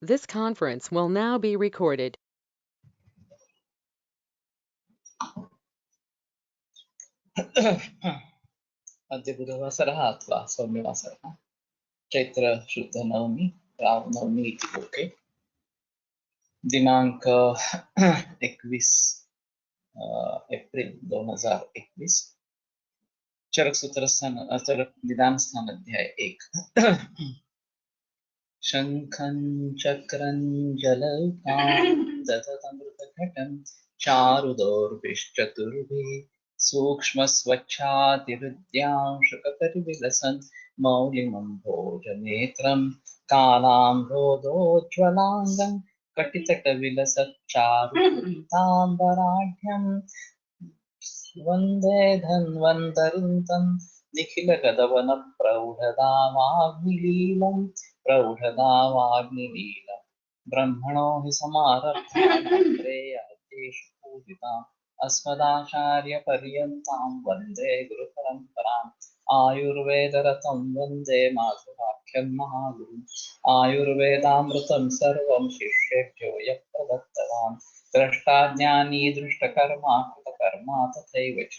This conference will now be recorded. अद्य बुधवासरः अथवा सौम्यवासरः चैत्र शुद्ध नवमी रामनवमी इति लोके दिनांक 21 एप्रिल 2021 चरक सूत्रस्थान चरक निदान स्थान अध्याय 1 शंखं चक्रं जलौकां दधतमृतघटं चारुदौर्भिश्चतुर्भिः सूक्ष्मस्वच्छातिहृद्यां शुकपरिविलसन् मौलिमम्भोजनेत्रं कालाम्भोदोज्ज्वलाङ्गं कटितटविलसच्चारुताम्बराढ्यं वन्दे धन्वन्तरिं निखिलगदवनप्रौढदावाग्निलीलं प्रौढदावाग्निलीलं ब्रह्मणो हि समारब्धात्रेयाद्येषु पूजिताम् अस्मदाचार्यपर्यन्तां वन्दे गुरुपरम्पराम् आयुर्वेदरतं वन्दे माधवाख्यं महागुरुम् आयुर्वेदामृतं सर्वं शिष्येभ्यो यः प्रदत्तवान् द्रष्टाज्ञानी दृष्टकर्मा कृतकर्मा तथैव च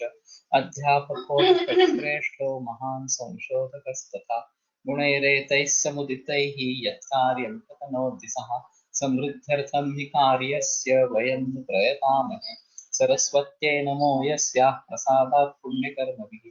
अध्यापको श्रेष्ठो महान् संशोधकस्तथा गुणैरेतैः समुदितैः यत्कार्यं प्रतनोति सः समृद्ध्यर्थं हि कार्यस्य वयं प्रयतामहे सरस्वत्यै नमो यस्याः प्रसादात् पुण्यकर्मभिः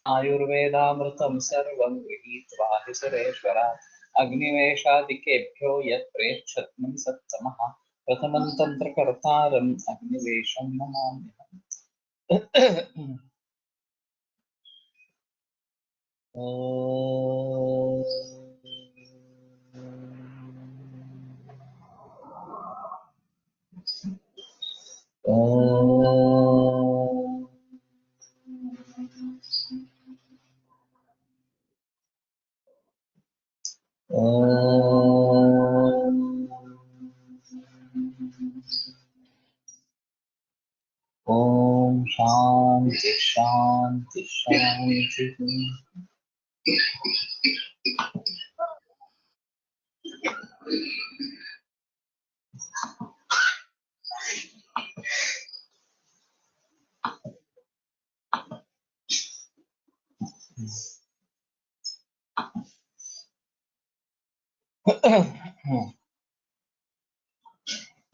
आयुर्वेदामृतं सर्वं गृहीत्वा हि सुरेश्वरात् अग्निवेशादिकेभ्यो यत् प्रेच्छत्नं सत्तमः प्रथमं तन्त्रकर्तारम् अग्निवेशं नमाम्यहम्। ओम शांति शांति शांति।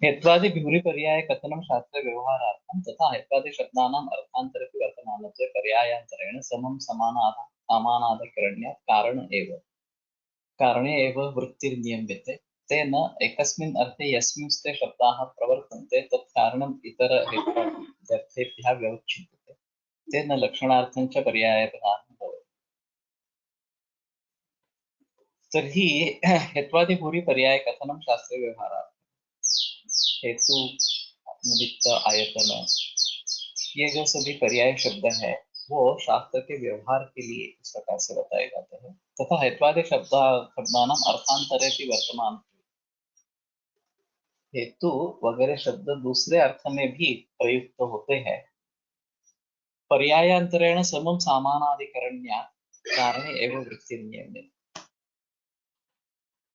हेत्वादि विहुरी पर्याय कथनं शास्त्रे व्यवहारार्थं तथा हेत्वादि शब्दानाम् अर्थान्तरपि वर्तमानत्वे पर्यायान्तरेण समं समानाधिकरण्यात् कारणे एव वृत्तिर्नियम्यते तेन एकस्मिन् अर्थे यस्मिंस्ते शब्दाः प्रवर्तन्ते तत् कारणम् इतर हेत्वार्थेभ्यः व्यवच्छिद्यते तेन लक्षणार्थं च पर्यायपदार्थं भवति। तर्हि हेत्वादि भूरि पर्याय कथनं शास्त्रे व्यवहारार्थं हेतु निमित्त आयतन ये जो सभी पर्याय शब्द है वो शास्त्र के व्यवहार के लिए इस प्रकार से बताए जाते हैं तथा हेत्वादि शब्दानां अर्थांतरे भी वर्तमान हेतु वगैरह शब्द दूसरे अर्थ में भी प्रयुक्त होते हैं पर्यायांतरेण समम समानाधिकरण्यात् कारणे एवं वृत्तिर्नियम्यते।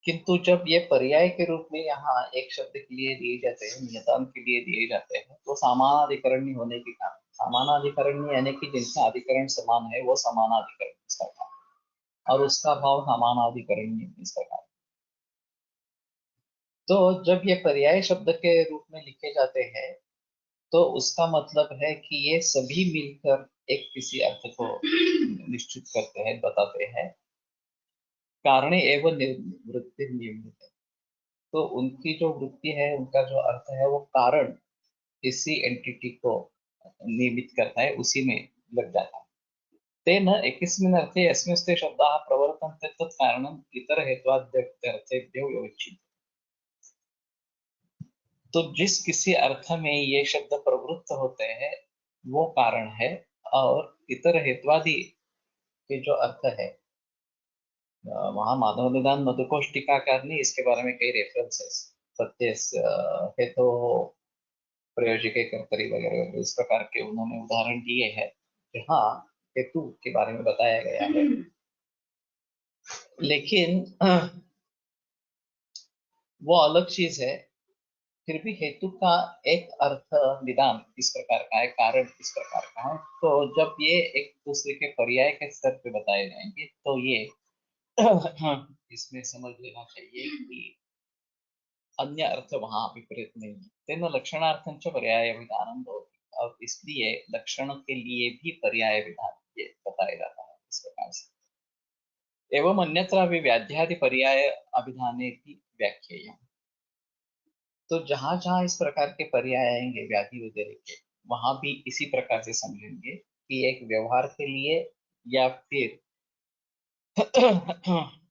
किंतु जब ये पर्याय के रूप में यहाँ एक शब्द के लिए दिए जाते हैं नियतांत के लिए दिए जाते हैं तो समानाधिकरण्य होने के कारण समानाधिकरण्य यानी कि जिनका अधिकरण समान है वो समानाधिकरण इसका कारण और उसका भाव समानाधिकरण्य इसका कारण। तो जब ये पर्याय शब्द के रूप में लिखे जाते हैं तो उसका मतलब है कि ये सभी मिलकर एक किसी अर्थ को निश्चित करते हैं बताते हैं कारणे एवं वृत्ति नियमित है। तो उनकी जो वृत्ति है उनका जो अर्थ है वो कारण किसी एंटिटी को नियमित करता है उसी में लग जाता है। तेन एकस्मिन् अर्थे यस्मिंस्ते शब्दाः प्रवर्तन्ते तत् कारणम् इतर हेत्वाद्यर्थेभ्यो व्यवच्छिद्यते। तो जिस किसी अर्थ में ये शब्द प्रवृत्त होते हैं वो कारण है और इतर हेत्वादि के जो अर्थ है वहां माधव निदान मधुकोश टीकाकार ने इसके बारे में कई रेफरेंसेस सत्य हेतु प्रयोजिके कर्तरी वगैरह इस प्रकार के उन्होंने उदाहरण दिए हैं जहाँ हेतु के बारे में बताया गया है। लेकिन वो अलग चीज है। फिर भी हेतु का एक अर्थ निदान इस प्रकार का है, कारण इस प्रकार का है। तो जब ये एक दूसरे के पर्याय के स्तर पे बताए जाएंगे तो ये इसमें समझ लेना चाहिए कि अन्य अर्थ वहां विपरीत नहीं है। तेन लक्षणार्थं च पर्याय विधानं भवति। अब इसलिए लक्षण के लिए भी पर्याय विधान ये बताया जाता है इस प्रकार से। एवं अन्यत्रापि व्याध्यादि पर्याय अभिधाने भी व्याख्येयम्। तो जहां जहां इस प्रकार के पर्याय आएंगे व्याधि वगैरह के, वहां भी इसी प्रकार से समझेंगे कि एक व्यवहार के लिए या फिर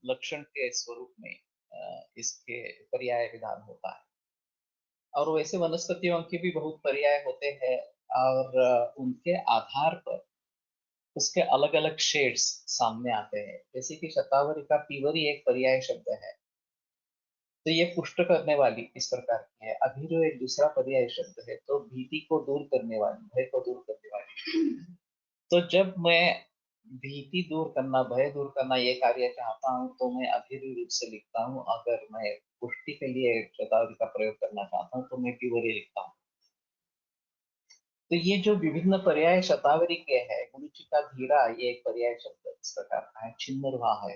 लक्षण के स्वरूप में इसके पर्याय विधान होता है। और वैसे वनस्पतियों के भी बहुत पर्याय होते हैं, और उनके आधार पर उसके अलग अलग शेड्स सामने आते हैं। जैसे कि शतावरी का पीवरी एक पर्याय शब्द है, तो ये पुष्ट करने वाली इस प्रकार की है। अभी जो एक दूसरा पर्याय शब्द है, तो भीति को दूर करने वाली, भय को दूर करने वाली। तो जब मैं भीति दूर करना, भय दूर करना ये कार्य चाहता हूँ, तो मैं अभीर रूप से लिखता हूँ। अगर मैं पुष्टि के लिए शतावरी का प्रयोग करना चाहता हूँ तो मैं पीवरी लिखता हूँ। तो ये जो विभिन्न पर्याय शतावरी के हैं, गुरुचि का धीरा ये एक पर्याय शब्द इस प्रकार का है। छिन्न रुहा है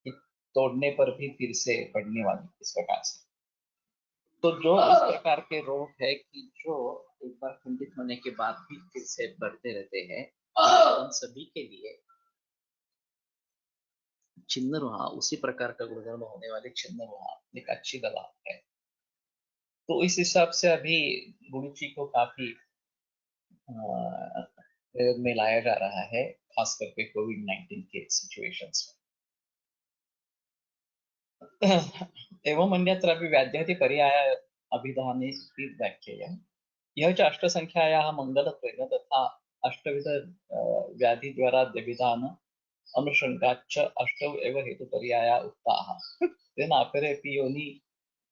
कि तोड़ने पर भी फिर से बढ़ने वाली इस प्रकार से। तो जो इस प्रकार के रोग है कि जो एक बार खंडित होने के बाद भी फिर से बढ़ते रहते हैं, उन सभी के लिए छिन्न रुहा, उसी प्रकार का गुणधर्म होने वाली छिन्न रुहा एक अच्छी दवा है। तो इस हिसाब से अभी गुरुचि को काफी प्रयोग में लाया जा रहा है, खास करके कोविड-19 के सिचुएशंस में। एवं अन्यत्रापि व्याध्यादि पर्याय अभिधाने व्याख्येयम्। यह च अष्टसङ्ख्यायाः मङ्गलत्वेन तथा अष्टविध व्याधिद्वारा व्यभिधान अनुषङ्गाच्च अष्टौ एव हेतुपर्याया उक्ताः। तेन अपरेऽपि योनि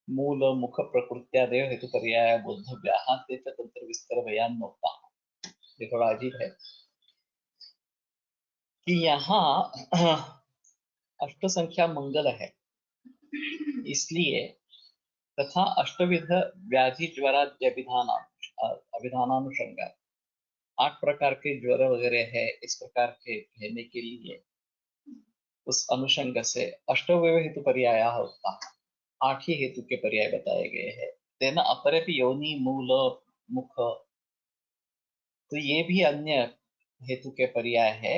मूलमुखप्रकृत्यादयो हेतुपर्याया बोद्धव्याः, ते च तन्त्रविस्तरभयान्नोक्ताः। ये थोड़ा अजीब है कि यहाँ अष्ट संख्या मंगल है, इसलिए तथा अष्टविध व्याधि ज्वरा अभिधान अभिधानानुषंग, 8 प्रकार के ज्वर वगैरह है इस प्रकार के कहने के लिए उस अनुषंग से अष्टवयव हेतु पर्याय होता, 8 ही हेतु के पर्याय बताए गए हैं। तेना अपरे भी योनि मूल मुख, तो ये भी अन्य हेतु के पर्याय है।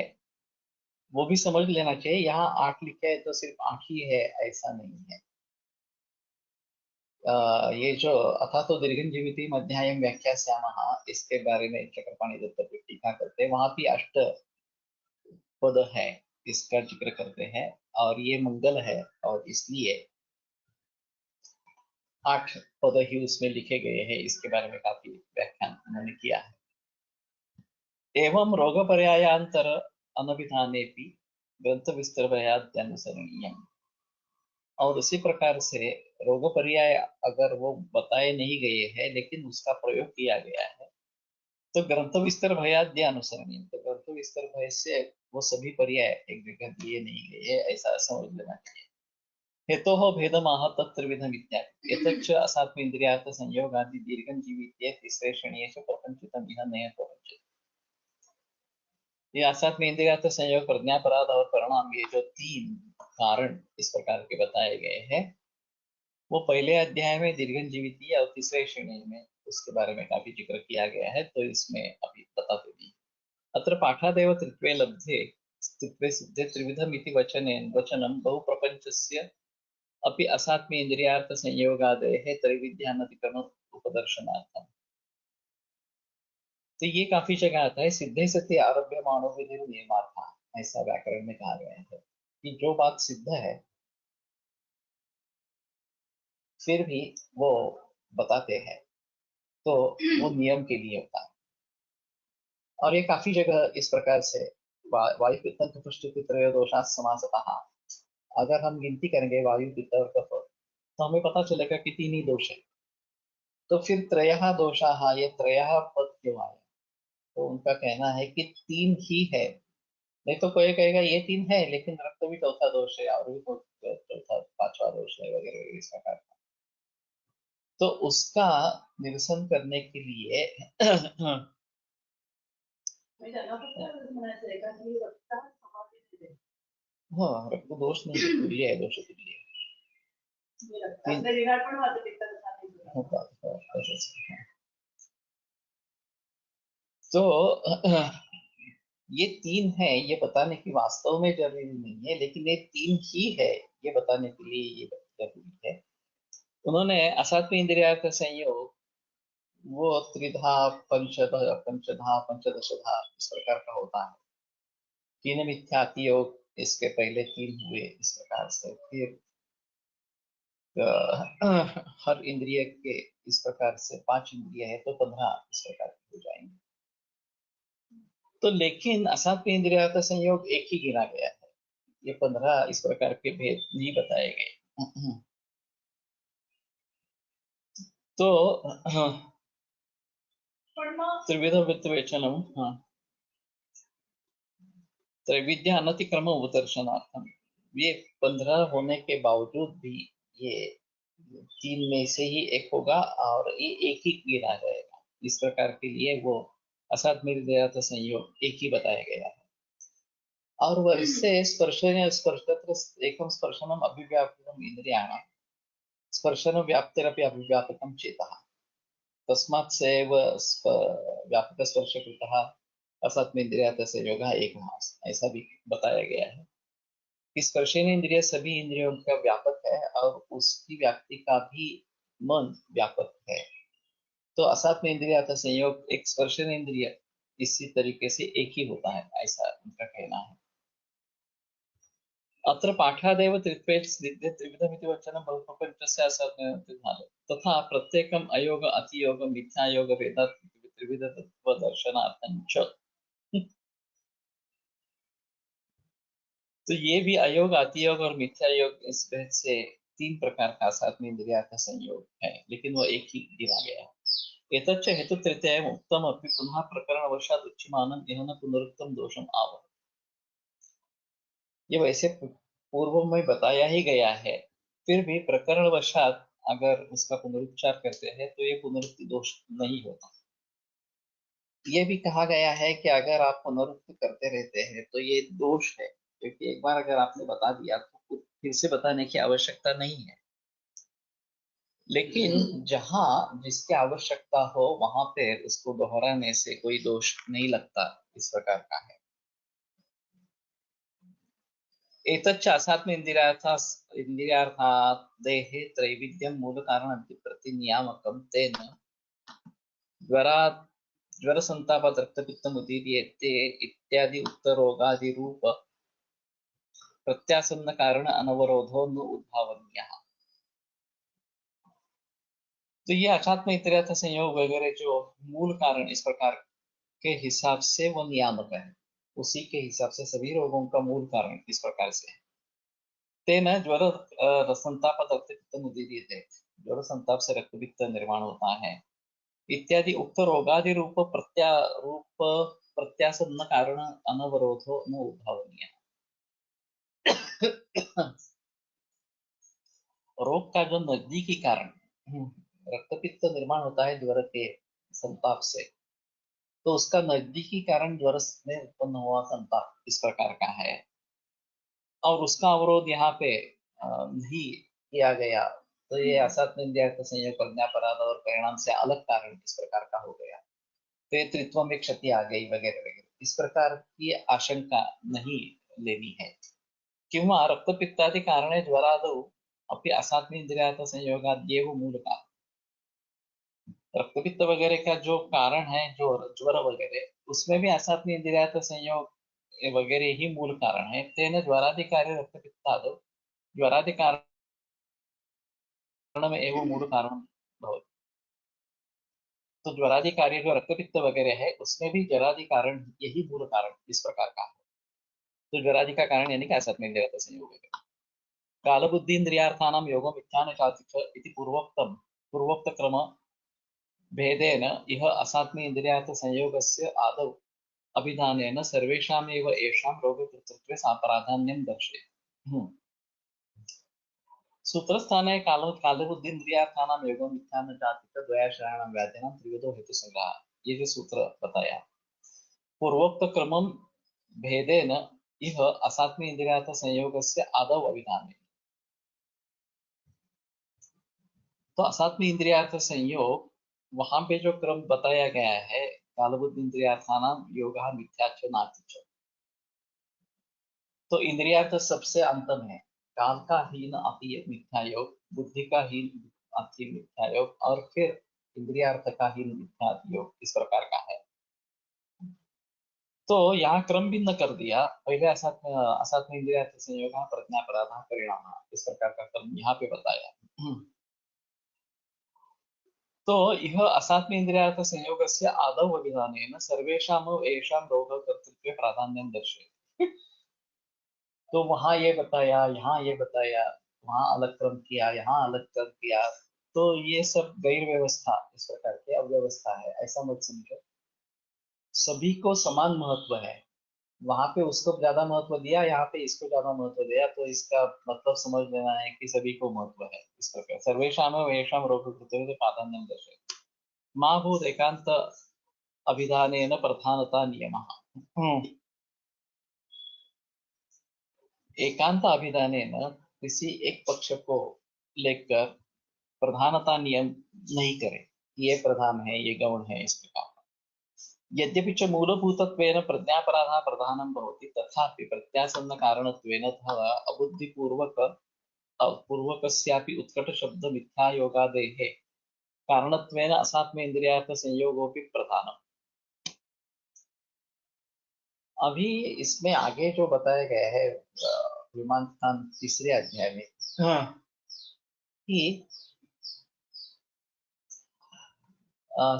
वो भी समझ लेना चाहिए, यहाँ 8 लिखे है तो सिर्फ 8 ही है ऐसा नहीं है। ये जो अथा तो दीर्घंजीविति अध्यायम व्याख्यास्यामः, इसके बारे में चक्रपाणि दत्त टीका करते हैं, वहां भी अष्ट पद है इसका जिक्र करते हैं, और ये मंगल है और इसलिए 8 पद ही उसमें लिखे गए हैं। इसके बारे में काफी व्याख्यान उन्होंने किया है। एवं रोग पर्यायांतर अनभिधाने भी ग्रंथ विस्तर भयाद्यनुसरणीय। और उसी प्रकार से रोग पर्याय अगर वो बताए नहीं गए हैं लेकिन उसका प्रयोग किया गया है, तो ग्रंथ विस्तर भयाद्य अनुसरणीय, तो ग्रंथ विस्तर भय से वो सभी पर्याय एक जगह दिए नहीं गए, ऐसा समझ लेना चाहिए। हेतोः भेदमाह तत्त्रिविधम् इत्यादि। एतच्च असात्मेन्द्रियार्थ संयोगादि दीर्घं जीवित्ये तिस्रे श्रेणीषु प्रपंचितम् इह नयः प्रपंचते। ये असात्म इंद्रियार्थ संयोग, प्रज्ञापराध और परिणाम, ये जो 3 कारण इस प्रकार के बताए गए हैं, वो पहले अध्याय में दीर्घन जीविती और तीसरे श्रेणी में उसके बारे में काफी जिक्र किया गया है, तो इसमें अभी बताते भी। अत्र पाठादेव तृत्वे लब्धे तृत्वे सिद्धे त्रिविधम इति वचनं बहु प्रपंचस्य अपि असात्म इंद्रियार्थ संयोगादयः त्रैविध्यानधिकरण उपदर्शनार्थम। तो ये काफी जगह आता है, सिद्धे सत्य आरभ्य मानव विधि नियमार्था, ऐसा व्याकरण में कहा गया है कि जो बात सिद्ध है फिर भी वो बताते हैं, तो वो नियम के लिए होता है। और ये काफी जगह इस प्रकार से वायु पित्त कफ पुष्टि त्रयोदोषा समासतः, अगर हम गिनती करेंगे वायु पित्त और कफ, तो हमें पता चलेगा कि 3 ही दोष है। तो फिर त्रयः दोषाः, ये त्रयः पद क्यों आए? तो उनका कहना है कि 3 ही है। नहीं तो कोई कहेगा ये 3 है, लेकिन रक्त भी चौथा दोष है और भी चौथा 5वां दोष है वगैरह वगैरह इस प्रकार का। तो उसका निरसन करने के लिए हाँ, रक्त दोष नहीं है, तुल्य है, दोष तुल्य होता है। तो ये 3 है, ये बताने की वास्तव में जरूरी नहीं है, लेकिन ये 3 ही है ये बताने के लिए ये जरूरी है। उन्होंने असात्म इंद्रियार्थ संयोग वो त्रिधा पंचधा पंचधा पंचदशधा इस प्रकार का होता है। 3 मिथ्याति योग, इसके पहले 3 हुए इस प्रकार से। फिर हर इंद्रिय के इस प्रकार से 5 इंद्रिय है तो 15 इस प्रकार के हो जाएंगे। तो लेकिन असात्म इंद्रियार्थ संयोग एक ही गिना गया है, ये 15 इस प्रकार के भेद नहीं बताए गए। तो त्रिविध वित्तवेचनम, हाँ, त्रैविध्य अनतिक्रम उपदर्शनार्थम, ये 15 होने के बावजूद भी ये 3 में से ही एक होगा और ये एक ही गिना जाएगा। इस प्रकार के लिए वो असात्म संयोग एक ही बताया गया है। और वैसे स्पर्शन स्पर्शत्र एकम स्पर्शनम अभिव्याप्तम इंद्रियाणां स्पर्शन व्याप्तिरपि अभिव्यापकम चेतः तस्मात् सैव व्यापक स्पर्श कृतः असात्म इंद्रियार्थ संयोगः एकः, ऐसा भी बताया गया है कि स्पर्शन इंद्रिय सभी इंद्रियों का व्यापक है और उसकी व्याप्ति का भी मन व्यापक है। तो असात्म इंद्रियार्थ संयोग एक स्पर्शन इंद्रिय इसी तरीके से एक ही होता है, ऐसा उनका कहना है। अत्र पाठादेव त्रिविधमिति वचनं बहुप्रपञ्चस्य असत्य तथा प्रत्येकम् अयोग अतियोग मिथ्यायोग वेदात् त्रिविधत्व दर्शनार्थं च। तो ये भी अयोग अतियोग और मिथ्यायोग इस भेद से 3 प्रकार का असात्म इंद्रिया का संयोग है, लेकिन वो एक ही गिना गया है। एतच्च हेतु तृतीयम् उक्तम् अपि पुनः प्रकरणवशात् उच्यमानं इह न पुनरुक्तं दोषम् आह। ये वैसे पूर्व में बताया ही गया है, फिर भी प्रकरणवशात अगर उसका पुनरुच्चार करते हैं तो ये पुनरुक्ति दोष नहीं होता। ये भी कहा गया है कि अगर आप पुनरुक्ति करते रहते हैं तो ये दोष है, क्योंकि एक बार अगर आपने बता दिया तो फिर से बताने की आवश्यकता नहीं है। लेकिन जहां जिसकी आवश्यकता हो वहां पे उसको दोहराने से कोई दोष नहीं लगता, इस प्रकार का है। एतच्च असात्म इंद्रियार्थात् देहे त्रैविध्यं मूलकारणं प्रतिनियामकं तेन ज्वरात् ज्वरसंतापात् रक्तपित्तमुदीर्यते इत्यादि उत्तरोगादिरूप प्रत्यासन्न कारण अनवरोधो न उद्भावनीयः। तो ये अध्यात्म इतरार्थ संयोग वगैरह जो मूल कारण इस प्रकार के हिसाब से वो नियामक है, उसी के हिसाब से सभी रोगों का मूल कारण इस प्रकार से है। तेन ज्वर संताप रक्तपित्तमुदीर्यते, ज्वर संताप से रक्तपित्त निर्माण होता है। इत्यादि उक्त रोगादि रूप प्रत्यासन्न कारण अनवरोधो न उद्भावनीय। रोग का जो नजदीकी कारण रक्तपित्त निर्माण होता है ज्वर के संताप से, तो उसका नजदीकी कारण ज्वर में उत्पन्न हुआ संताप इस प्रकार का है और उसका अवरोध यहाँ पे नहीं किया गया, तो ये असात्म इंद्रियार्थ संयोग प्रज्ञापराध और परिणाम से अलग कारण इस प्रकार का हो गया, तो ये त्रित्व में क्षति आ गई वगैरह वगैरह, इस प्रकार की आशंका नहीं लेनी है। किंवा रक्तपित्तादि कारणे ज्वरादौ अपि असात्म इंद्रियार्थ संयोगाद्येव मूल कारण, रक्तपित्त वगैरह का जो कारण है, जो ज्वर वगैरह, उसमें भी असात्म इंद्रियार्थ संयोग वगैरह ही मूल कारण है। तेन ज्वराधिकारी रक्तपित्तादौ ज्वरादि कारणम एवं मूल कारण भवति। तो ज्वरादि कार्य जो रक्तपित्त वगैरह है उसमें भी ज्वरादि कारण यही मूल कारण इस प्रकार का है। तो ज्वरादि का कारण यानी कि असात्म इंद्रियार्थ संयोग है। कालबुद्धि इंद्रियार्थानाम योगम इत्यान इति पूर्वोक्त क्रम भेदेन इह असात्मी इंद्रियार्थ संयोगस्य आदौ अभिधानेन सर्वेषामेव येषां रोगकर्तृत्वे साप्राधान्यं दर्शयति। सूत्रस्थाने कालबुद्धीन्द्रियार्थानां योगो मिथ्या न जाति द्वयाश्रयाणां व्याधिनां त्रिविधो हेतु संग्रह, ये जो सूत्र बताया पूर्वोक्त क्रमम भेदेन इह असात्मी इंद्रियार्थ संयोगस्य आदौ अभिधाने। तो असात्मी इंद्रियार्थ संयोग वहां पे जो क्रम बताया गया है कालबुद्ध इंद्रियार्थानाम योगः मिथ्याच्च नास्ति, तो इंद्रियार्थ सबसे अंतम है। काल का हीन अति मिथ्या योग, बुद्धि का हीन अति मिथ्या योग और फिर इंद्रियार्थ का हीन मिथ्या योग, इस प्रकार का है। तो यहाँ क्रम भिन्न कर दिया। पहले असात्म इंद्रियार्थ संयोग प्रज्ञापराध परिणाम, इस प्रकार का क्रम यहाँ पे बताया। तो यह असात्म इंद्रियार्थ संयोगस्य आदौ अभिधानेन सर्वेषां येषां रोगकर्तृत्वे प्राधान्यं दर्शयति। तो वहां ये बताया, यहाँ ये बताया, वहां अलग क्रम किया, यहाँ अलग क्रम किया, तो ये सब गैर व्यवस्था, इस प्रकार की अव्यवस्था है, ऐसा मत समझो। सभी को समान महत्व है। वहां पे उसको ज्यादा महत्व दिया, यहाँ पे इसको ज्यादा महत्व दिया, तो इसका मतलब समझ लेना है कि सभी को महत्व है। इस प्रकार सर्वेषां येषां रोगकृत्वे प्राधान्यं दर्शयति। मा भूत् एकांत अभिधानेन प्रधानता नियमः। एकांत अभिधानेन किसी एक पक्ष को लेकर प्रधानता नियम नहीं करे, ये प्रधान है, ये गौण है, इस प्रकार। यद्यपि च मूलभूतत्वेन प्रज्ञापराधः प्रधानं भवति, तथापि प्रत्यासन्न कारणत्वेन अथवा पूर्वकस्यापि उत्कटशब्द मिथ्यायोगादेः कारणत्वेन असात्मेन्द्रियार्थ संयोगोऽपि प्रधानम्। अभी इसमें आगे जो बताया गया है विमान स्थान तीसरे अध्याय में, हाँ, कि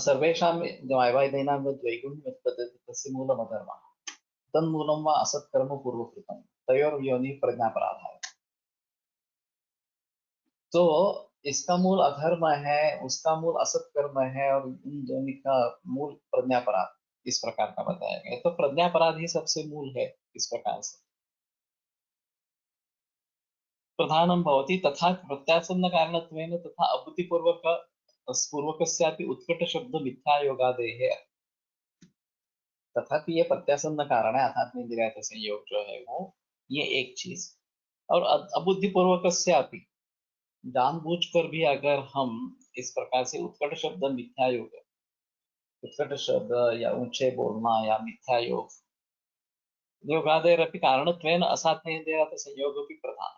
सर्वेषां वैवाहिनां द्वैगुण्यमुत्पद्यते तस्य मूलमधर्मः तन्मूलं वा असत्कर्म पूर्वकृतं तयोर्योनिः प्रज्ञापराधः। तो इसका मूल अधर्म है, उसका मूल असत्कर्म है, और इन दोनों का मूल प्रज्ञापराध, इस प्रकार का बताया गया। तो प्रज्ञापराध ही सबसे मूल है, इस प्रकार से प्रधानम भवति, तथा प्रत्यासन्न कारणत्वेन तथा पूर्वकस्यापि उत्कट शब्द मिथ्यायोगादेः। तथापि ये प्रत्यासन्न कारण है, अर्थात इंद्रिय संयोग जो है वो, ये एक चीज। और अबुद्धिपूर्वकस्यापि, जानबूझकर भी अगर हम इस प्रकार से उत्कट शब्द मिथ्या योग, उत्कट शब्द या ऊंचे बोलना या मिथ्या योग, योगादेरपि कारणत्वेन असात्मेन्द्रियार्थ संयोगोऽपि प्रधान।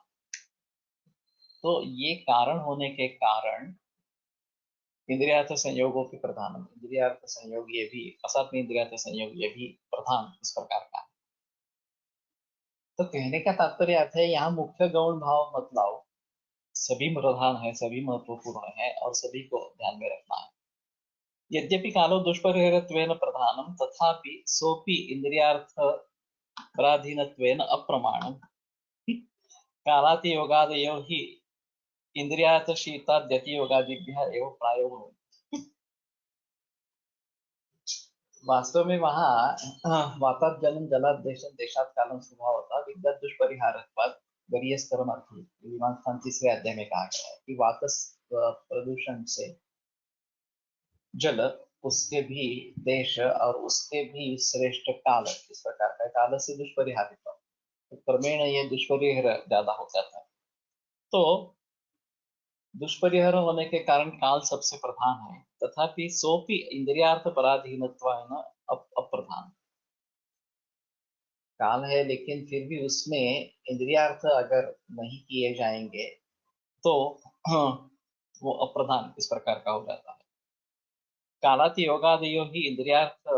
तो ये कारण होने के कारण इंद्रियार्थ संयोगोऽपि प्रधान, इंद्रियार्थ संयोग ये भी, असात्म इंद्रियार्थ संयोग ये भी प्रधान, इस प्रकार का। तो कहने का तात्पर्य अर्थ है, यहाँ मुख्य गौण भाव मत लाओ, सभी प्रधान है, सभी महत्वपूर्ण है और सभी को ध्यान में रखना है। यद्यपि कालो दुष्परिहरत्वेन प्रधानम तथापि सोपि इंद्रियार्थ पराधीनत्वेन अप्रमाणम कालाति योगादयो हि इंद्रियार्थ शीताद्यति योगादिभ्यः एव प्रायो भवति। वास्तव में वहाँ वातात् जलम जलात् देशं देशात् कालम स्वभाव होता विद्यात् दुष्परिहारत्वात् वरीयस्तरम अर्थी, विमान स्थान तीसरे अध्याय में कहा गया है कि वात प्रदूषण से जल, उसके भी देश और उसके भी श्रेष्ठ काल, इस प्रकार का काल से दुष्परिहारित, तो क्रमेण ये दुष्परिहर ज्यादा हो जाता है। तो दुष्परिहर होने के कारण काल सबसे प्रधान है, तथापि सोपि इंद्रियार्थ पराधीनत्वेन अप्रधान। काल है लेकिन फिर भी उसमें इंद्रियार्थ अगर नहीं किए जाएंगे तो वो अप्रधान इस प्रकार का हो जाता है। कालाति योगादयो ही इंद्रियार्थ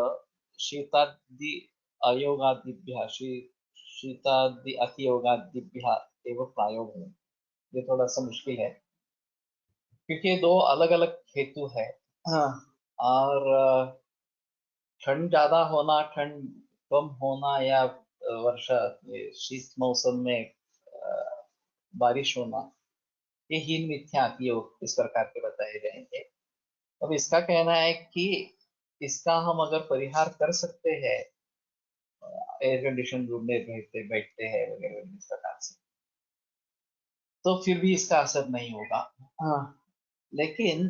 शीतादि अयोगादिभ्यः शीतादि अतियोगादिभ्यः एवं प्रायोग है। ये थोड़ा सा मुश्किल है क्योंकि ये दो अलग अलग हेतु है। हाँ, और ठंड ज्यादा होना, ठंड कम होना, या वर्षा, शीत मौसम में बारिश होना, ये हीन मिथ्या योग इस प्रकार के बताए जाएंगे। अब इसका कहना है कि इसका हम अगर परिहार कर सकते हैं एयर कंडीशन रूम में बैठते बैठते हैं वगैरह इस प्रकार से, तो फिर भी इसका असर नहीं होगा। हाँ, लेकिन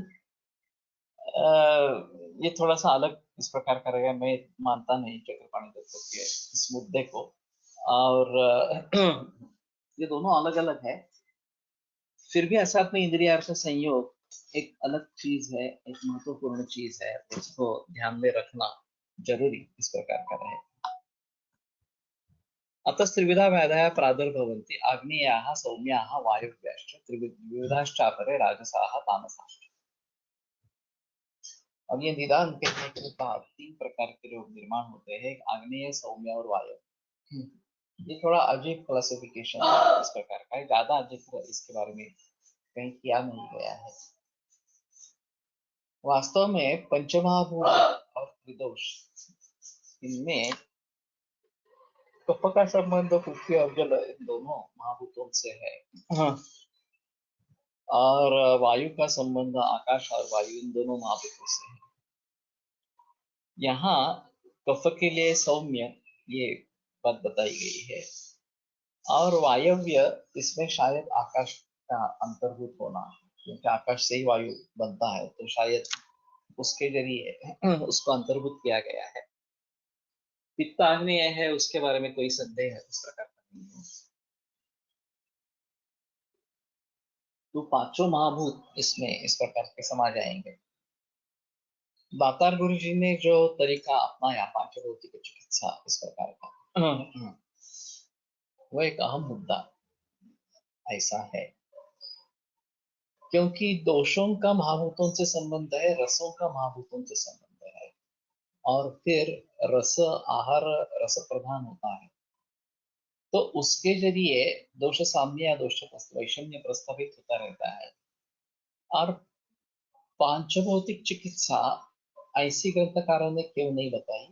ये थोड़ा सा अलग इस प्रकार का रहेगा। मैं मानता नहीं चक्रपाणी तत्व के इस मुद्दे को। और ये दोनों अलग अलग है। फिर भी असाथ में इंद्रिय अर्थ संयोग एक अलग चीज है, एक महत्वपूर्ण चीज है, उसको ध्यान में रखना जरूरी इस प्रकार का रहे। अतस्त्रिविधा व्याधया प्रादुर्भवन्ति आग्नेयाः सौम्याः वायव्याश्च त्रिविधाश्चापरे राजसाः तामसाश्च। अब ये निदान कहने के बाद 3 प्रकार के रोग निर्माण होते हैं, एक आग्नेय, सौम्य और वायव्य। ये थोड़ा अजीब क्लासिफिकेशन है इस प्रकार का, ज्यादा जिक्र इसके बारे में कहीं किया नहीं गया है। वास्तव में पंचमहाभूत और त्रिदोष, इनमें कफ का संबंध पृथ्वी और जल इन दोनों महाभूतों से है। हाँ। और वायु का संबंध आकाश और वायु इन दोनों महाभूतों से है। यहाँ कफ के लिए सौम्य ये बात बताई गई है, और वायव्य इसमें शायद आकाश का अंतर्भूत होना, क्योंकि आकाश से ही वायु बनता है, तो शायद उसके जरिए उसको अंतर्भूत किया गया है। पित्त आग्नेय है, उसके बारे में कोई संदेह है उस प्रकार का नहीं है। तो पांचों महाभूत इसमें इस प्रकार के समा जाएंगे। दातार गुरु जी ने जो तरीका अपनाया पांचभौतिक चिकित्सा इस प्रकार का, वो एक अहम मुद्दा ऐसा है, क्योंकि दोषों का महाभूतों से संबंध है, रसों का महाभूतों से संबंध है, और फिर रस आहार रस प्रधान होता है, तो उसके जरिए दोष साम्य या दोष वैषम्य प्रस्थापित होता रहता है। और पांचभौतिक चिकित्सा ऐसी ग्रंथकारों ने क्यों नहीं बताई,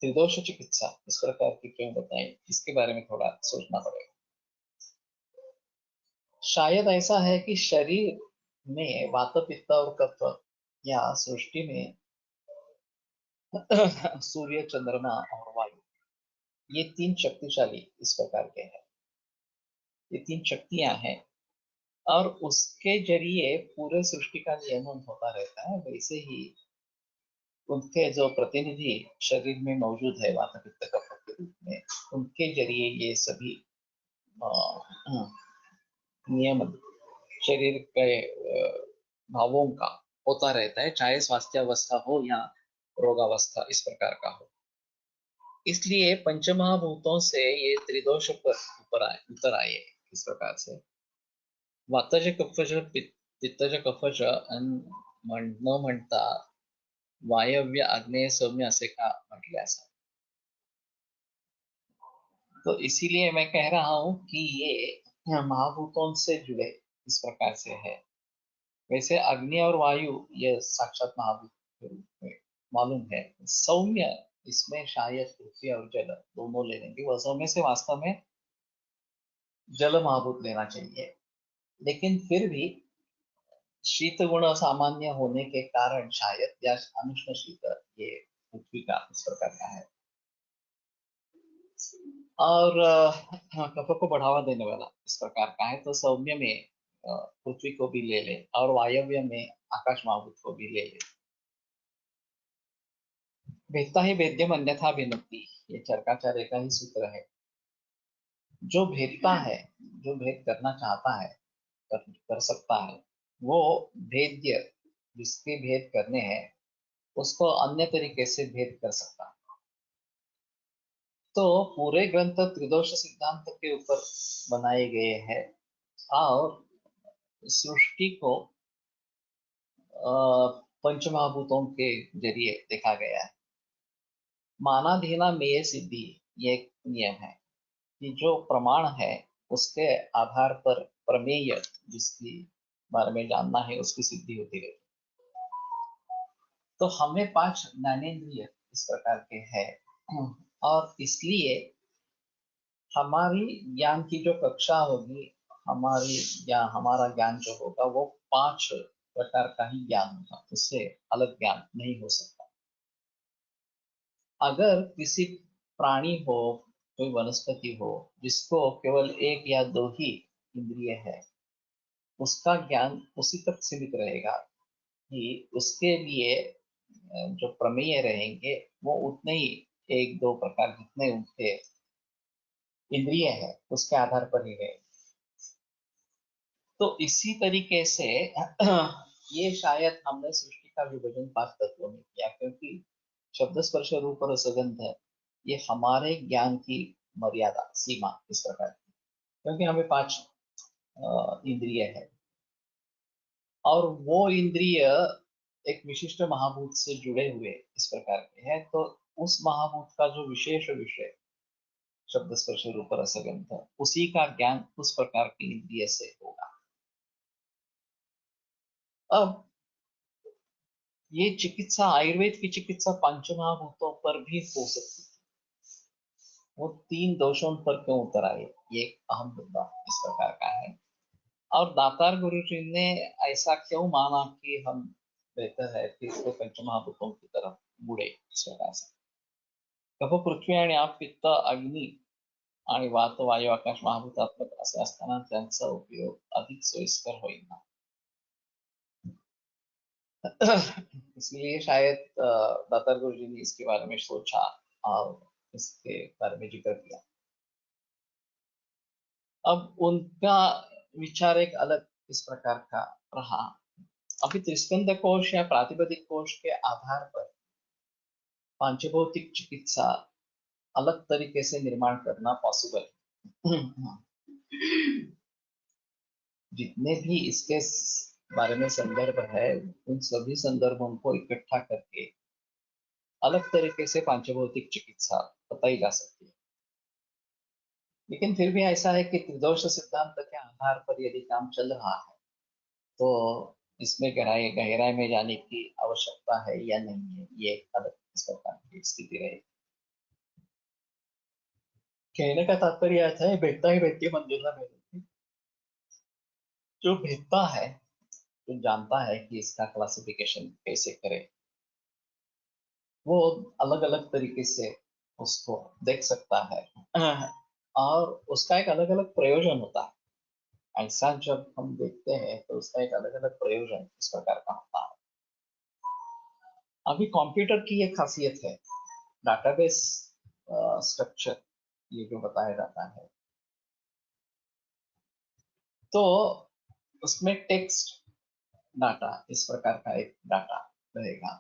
त्रिदोष चिकित्सा इस प्रकार की क्यों बताई, इसके बारे में थोड़ा सोचना पड़ेगा। शायद ऐसा है कि शरीर में वात पित्त और कफ, या सृष्टि में सूर्य चंद्रमा और वायु, ये 3 शक्तिशाली इस प्रकार के हैं, ये 3 शक्तियां हैं, और उसके जरिए पूरे सृष्टि का नियमन होता रहता है। वैसे ही उनके जो प्रतिनिधि शरीर में मौजूद है वात पित्त कफ के रूप में, उनके जरिए ये सभी नियमन शरीर के भावों का होता रहता है, चाहे स्वास्थ्यावस्था हो या रोगावस्था इस प्रकार का हो। इसलिए पंचमहाभूतों से ये त्रिदोष पर उतर आए इस प्रकार से। वातज कफज पित्तज कफज न म्हणता वायव्य आग्नेय सौम्य असे का म्हटल्यास, तो इसीलिए मैं कह रहा हूं कि ये महाभूतों से जुड़े इस प्रकार से है। वैसे अग्नि और वायु ये साक्षात महाभूत के रूप में मालूम है। सौम्य इसमें शायद पृथ्वी और जल दोनों ले लेंगे, वह सौम्य से वास्तव में जल महाभूत लेना चाहिए, लेकिन फिर भी शीत गुण सामान्य होने के कारण शायद, या अनुष्ण शीत ये पृथ्वी का इस प्रकार का है। और कफ को बढ़ावा देने वाला इस प्रकार का है, तो सौम्य में पृथ्वी को भी ले ले, और वायव्य में आकाश महाभूत को भी ले ले। भेदता ही भेद्यम अन्यथा भिन्नति, ये चरकाचार्य का ही सूत्र है। जो भेदता है, जो भेद करना चाहता है, कर सकता है, वो भेद्य जिसके भेद करने हैं उसको अन्य तरीके से भेद कर सकता है। तो पूरे ग्रंथ त्रिदोष सिद्धांत के ऊपर बनाए गए हैं, और सृष्टि को पंचमहाभूतों के जरिए देखा गया है। मानाधीना मेय सिद्धि, ये एक नियम है कि जो प्रमाण है उसके आधार पर प्रमेय जिसकी बारे में जानना है उसकी सिद्धि होती है। तो हमें 5 ज्ञानेंद्रिय इस प्रकार के हैं, और इसलिए हमारी ज्ञान की जो कक्षा होगी, हमारी या हमारा ज्ञान जो होगा वो 5 प्रकार का ही ज्ञान होगा, उससे अलग ज्ञान नहीं हो सकता। अगर किसी प्राणी हो, कोई वनस्पति हो जिसको केवल एक या दो ही इंद्रिय है, उसका ज्ञान उसी तक सीमित रहेगा कि उसके लिए जो प्रमेय रहेंगे वो उतने ही एक दो प्रकार जितने उनके इंद्रिय है उसके आधार पर ही रहेंगे। तो इसी तरीके से ये शायद हमने सृष्टि का विभाजन 5 तत्वों में किया, क्योंकि शब्द स्पर्श रूप और रसगंध ये हमारे ज्ञान की मर्यादा सीमा इस प्रकार की, क्योंकि हमें 5 इंद्रिय है और वो इंद्रिय एक विशिष्ट महाभूत से जुड़े हुए इस प्रकार के हैं, तो उस महाभूत का जो विशेष विषय शब्द स्पर्श रूप रसगंध उसी का ज्ञान उस प्रकार की इंद्रिय से होगा। अब ये चिकित्सा, आयुर्वेद की चिकित्सा पंचमहाभूतों पर भी हो सकती है, वो 3 दोषों पर क्यों उतर आए, ये एक अहम मुद्दा इस प्रकार का है। और दातार गुरु जी ने ऐसा क्यों माना कि हम बेहतर है कि इसको पंचमहाभूतों की तरफ मुड़े इस प्रकार से। कफ पृथ्वी आणि आप पित्त अग्नी आणि वात वायू आकाश महाभूतात्मक असे असताना त्यांचा उपयोग अधिक सोयीस्कर होईल ना। इसलिए शायद दातार गुरु जी ने इसके बारे में सोचा और इसके बारे में जिक्र किया। अब उनका विचार एक अलग इस प्रकार का रहा। अभी त्रिस्कंद कोश या प्रातिपदिक कोश के आधार पर पांचभौतिक चिकित्सा अलग तरीके से निर्माण करना पॉसिबल है। जितने भी इसके बारे में संदर्भ है उन सभी संदर्भों को इकट्ठा करके अलग तरीके से पांचभौतिक चिकित्सा बताई जा सकती है। लेकिन फिर भी ऐसा है कि त्रिदोष सिद्धांत के आधार पर यदि काम चल रहा है तो इसमें गहराई में जाने की आवश्यकता है या नहीं है, ये एक अलग इस प्रकार की स्थिति रहेगी। कहने का तात्पर्य आता है भेदता ही भेदती मंजिला भेदती। जो भेदता है, जो जानता है कि इसका क्लासिफिकेशन कैसे करे, वो अलग अलग तरीके से उसको देख सकता है और उसका एक अलग अलग प्रयोजन होता है। ऐसा जब हम देखते हैं तो उसका एक अलग अलग प्रयोजन इस प्रकार का होता है। अभी कंप्यूटर की एक खासियत है, डाटाबेस स्ट्रक्चर ये जो बताया जाता है, तो उसमें टेक्स्ट डाटा इस प्रकार का एक डाटा रहेगा।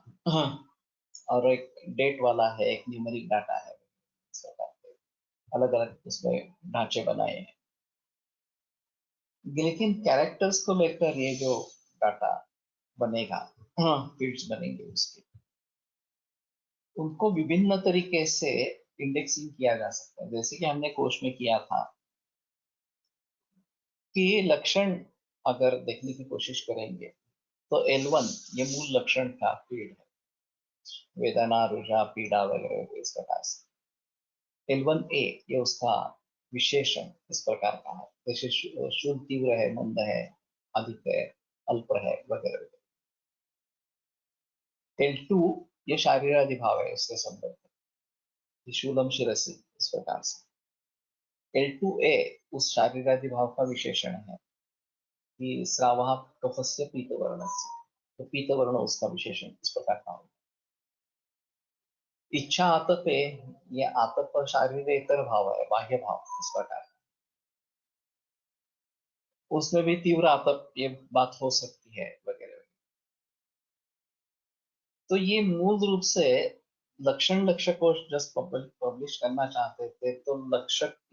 और एक डेट वाला है, एक न्यूमेरिक डाटा है, इस प्रकार के अलग अलग उसमें ढांचे बनाए हैं। लेकिन कैरेक्टर्स को लेकर ये जो डाटा बनेगा, फील्ड्स बनेंगे उसके, उनको विभिन्न तरीके से इंडेक्सिंग किया जा सकता है। जैसे कि हमने कोश में किया था कि लक्षण अगर देखने की कोशिश करेंगे तो L1 ये मूल लक्षण का फील्ड है, वेदना रुझा पीड़ा वगैरह इस प्रकार से। L1A ये उसका विशेषण इस प्रकार का है, जैसे शुद्ध तीव्र है, मंद है, अधिक है, अल्प है वगैरह। L2 ये शारीरादिभाव है, इसके संबंध शूलम शिरसी इस प्रकार से। L2A उस शारीरादिभाव का विशेषण है कि स्रावः कफस्य पीतवर्णस्य, तो पीतवर्ण उसका विशेषण इस प्रकार का होगा। इच्छा आतप है, ये आतप शारीरेतर भाव है, बाह्य भाव इस प्रकार। उसमें भी तीव्र आतप ये बात हो सकती है वगैरह। तो ये मूल रूप से लक्षण लक्षकोश जब पब्लिश करना चाहते थे तो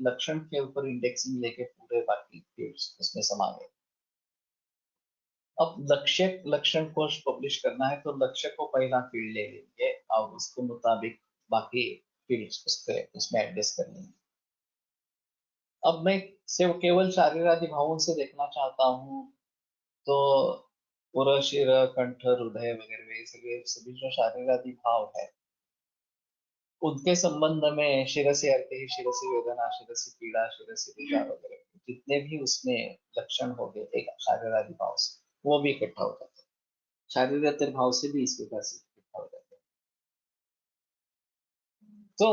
लक्षण के ऊपर इंडेक्सिंग लेके पूरे बाकी फील्ड्स उसमें समा गए। अब लक्षण कोश पब्लिश करना है तो लक्ष्य को पहला फील्ड ले लेंगे और उसके मुताबिक बाकी फील्ड्स उसमें एडजस्ट कर लेंगे। अब मैं सिर्फ केवल शारीरादि भावों से देखना चाहता हूँ तो पूरा शिर कंठ हृदय वगैरह ये सभी जो शारीरादि भाव है उनके संबंध में शिरसि अर्थ ही शिरसि वेदना, शिरसि पीड़ा, शिरसि पीड़ा वगैरह जितने भी उसमें लक्षण हो गए एक शारीरादि भाव से वो भी इकट्ठा हो जाते हैं। शारीरक भाव से भी इस प्रकार से इकट्ठा हो जाते हैं। तो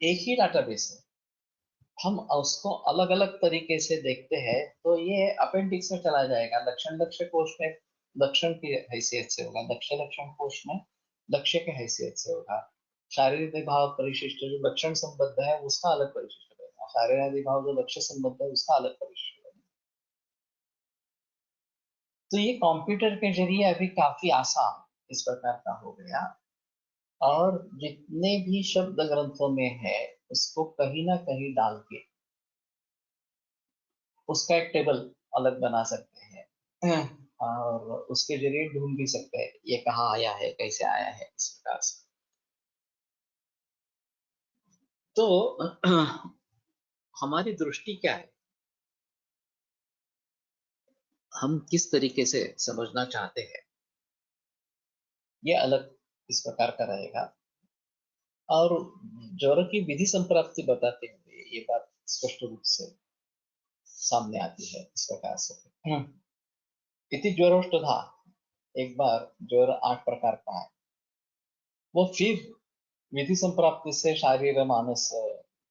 एक ही डाटाबेस है, हम उसको अलग अलग तरीके से देखते हैं, तो ये अपेंडिक्स में चला जाएगा। लक्षण लक्ष्य कोश में लक्षण की हैसियत से होगा, लक्ष्य लक्षण कोश में लक्ष्य की हैसियत से होगा। शारीरिक भाव परिशिष्ट जो लक्षण संबद्ध है उसका अलग परिशिष्ट होगा, शारीरिक भाव जो लक्ष्य संबद्ध है उसका अलग परिशिष्ट होगा। तो ये कंप्यूटर के जरिए अभी काफी आसान इस प्रकार का हो गया, और जितने भी शब्द ग्रंथों में है उसको कहीं ना कहीं डाल के उसका एक टेबल अलग बना सकते हैं, और उसके जरिए ढूंढ भी सकते हैं ये कहाँ आया है, कैसे आया है, इस प्रकार से। तो हमारी दृष्टि क्या है, हम किस तरीके से समझना चाहते हैं, ये अलग इस प्रकार का रहेगा। और ज्वर की विधि संप्राप्ति बताते हुए ये बात स्पष्ट रूप से सामने आती है इस प्रकार से। इति ज्वरोष्टधा, एक बार ज्वर 8 प्रकार का है, वो फिर विधि संप्राप्ति से शारीर मानस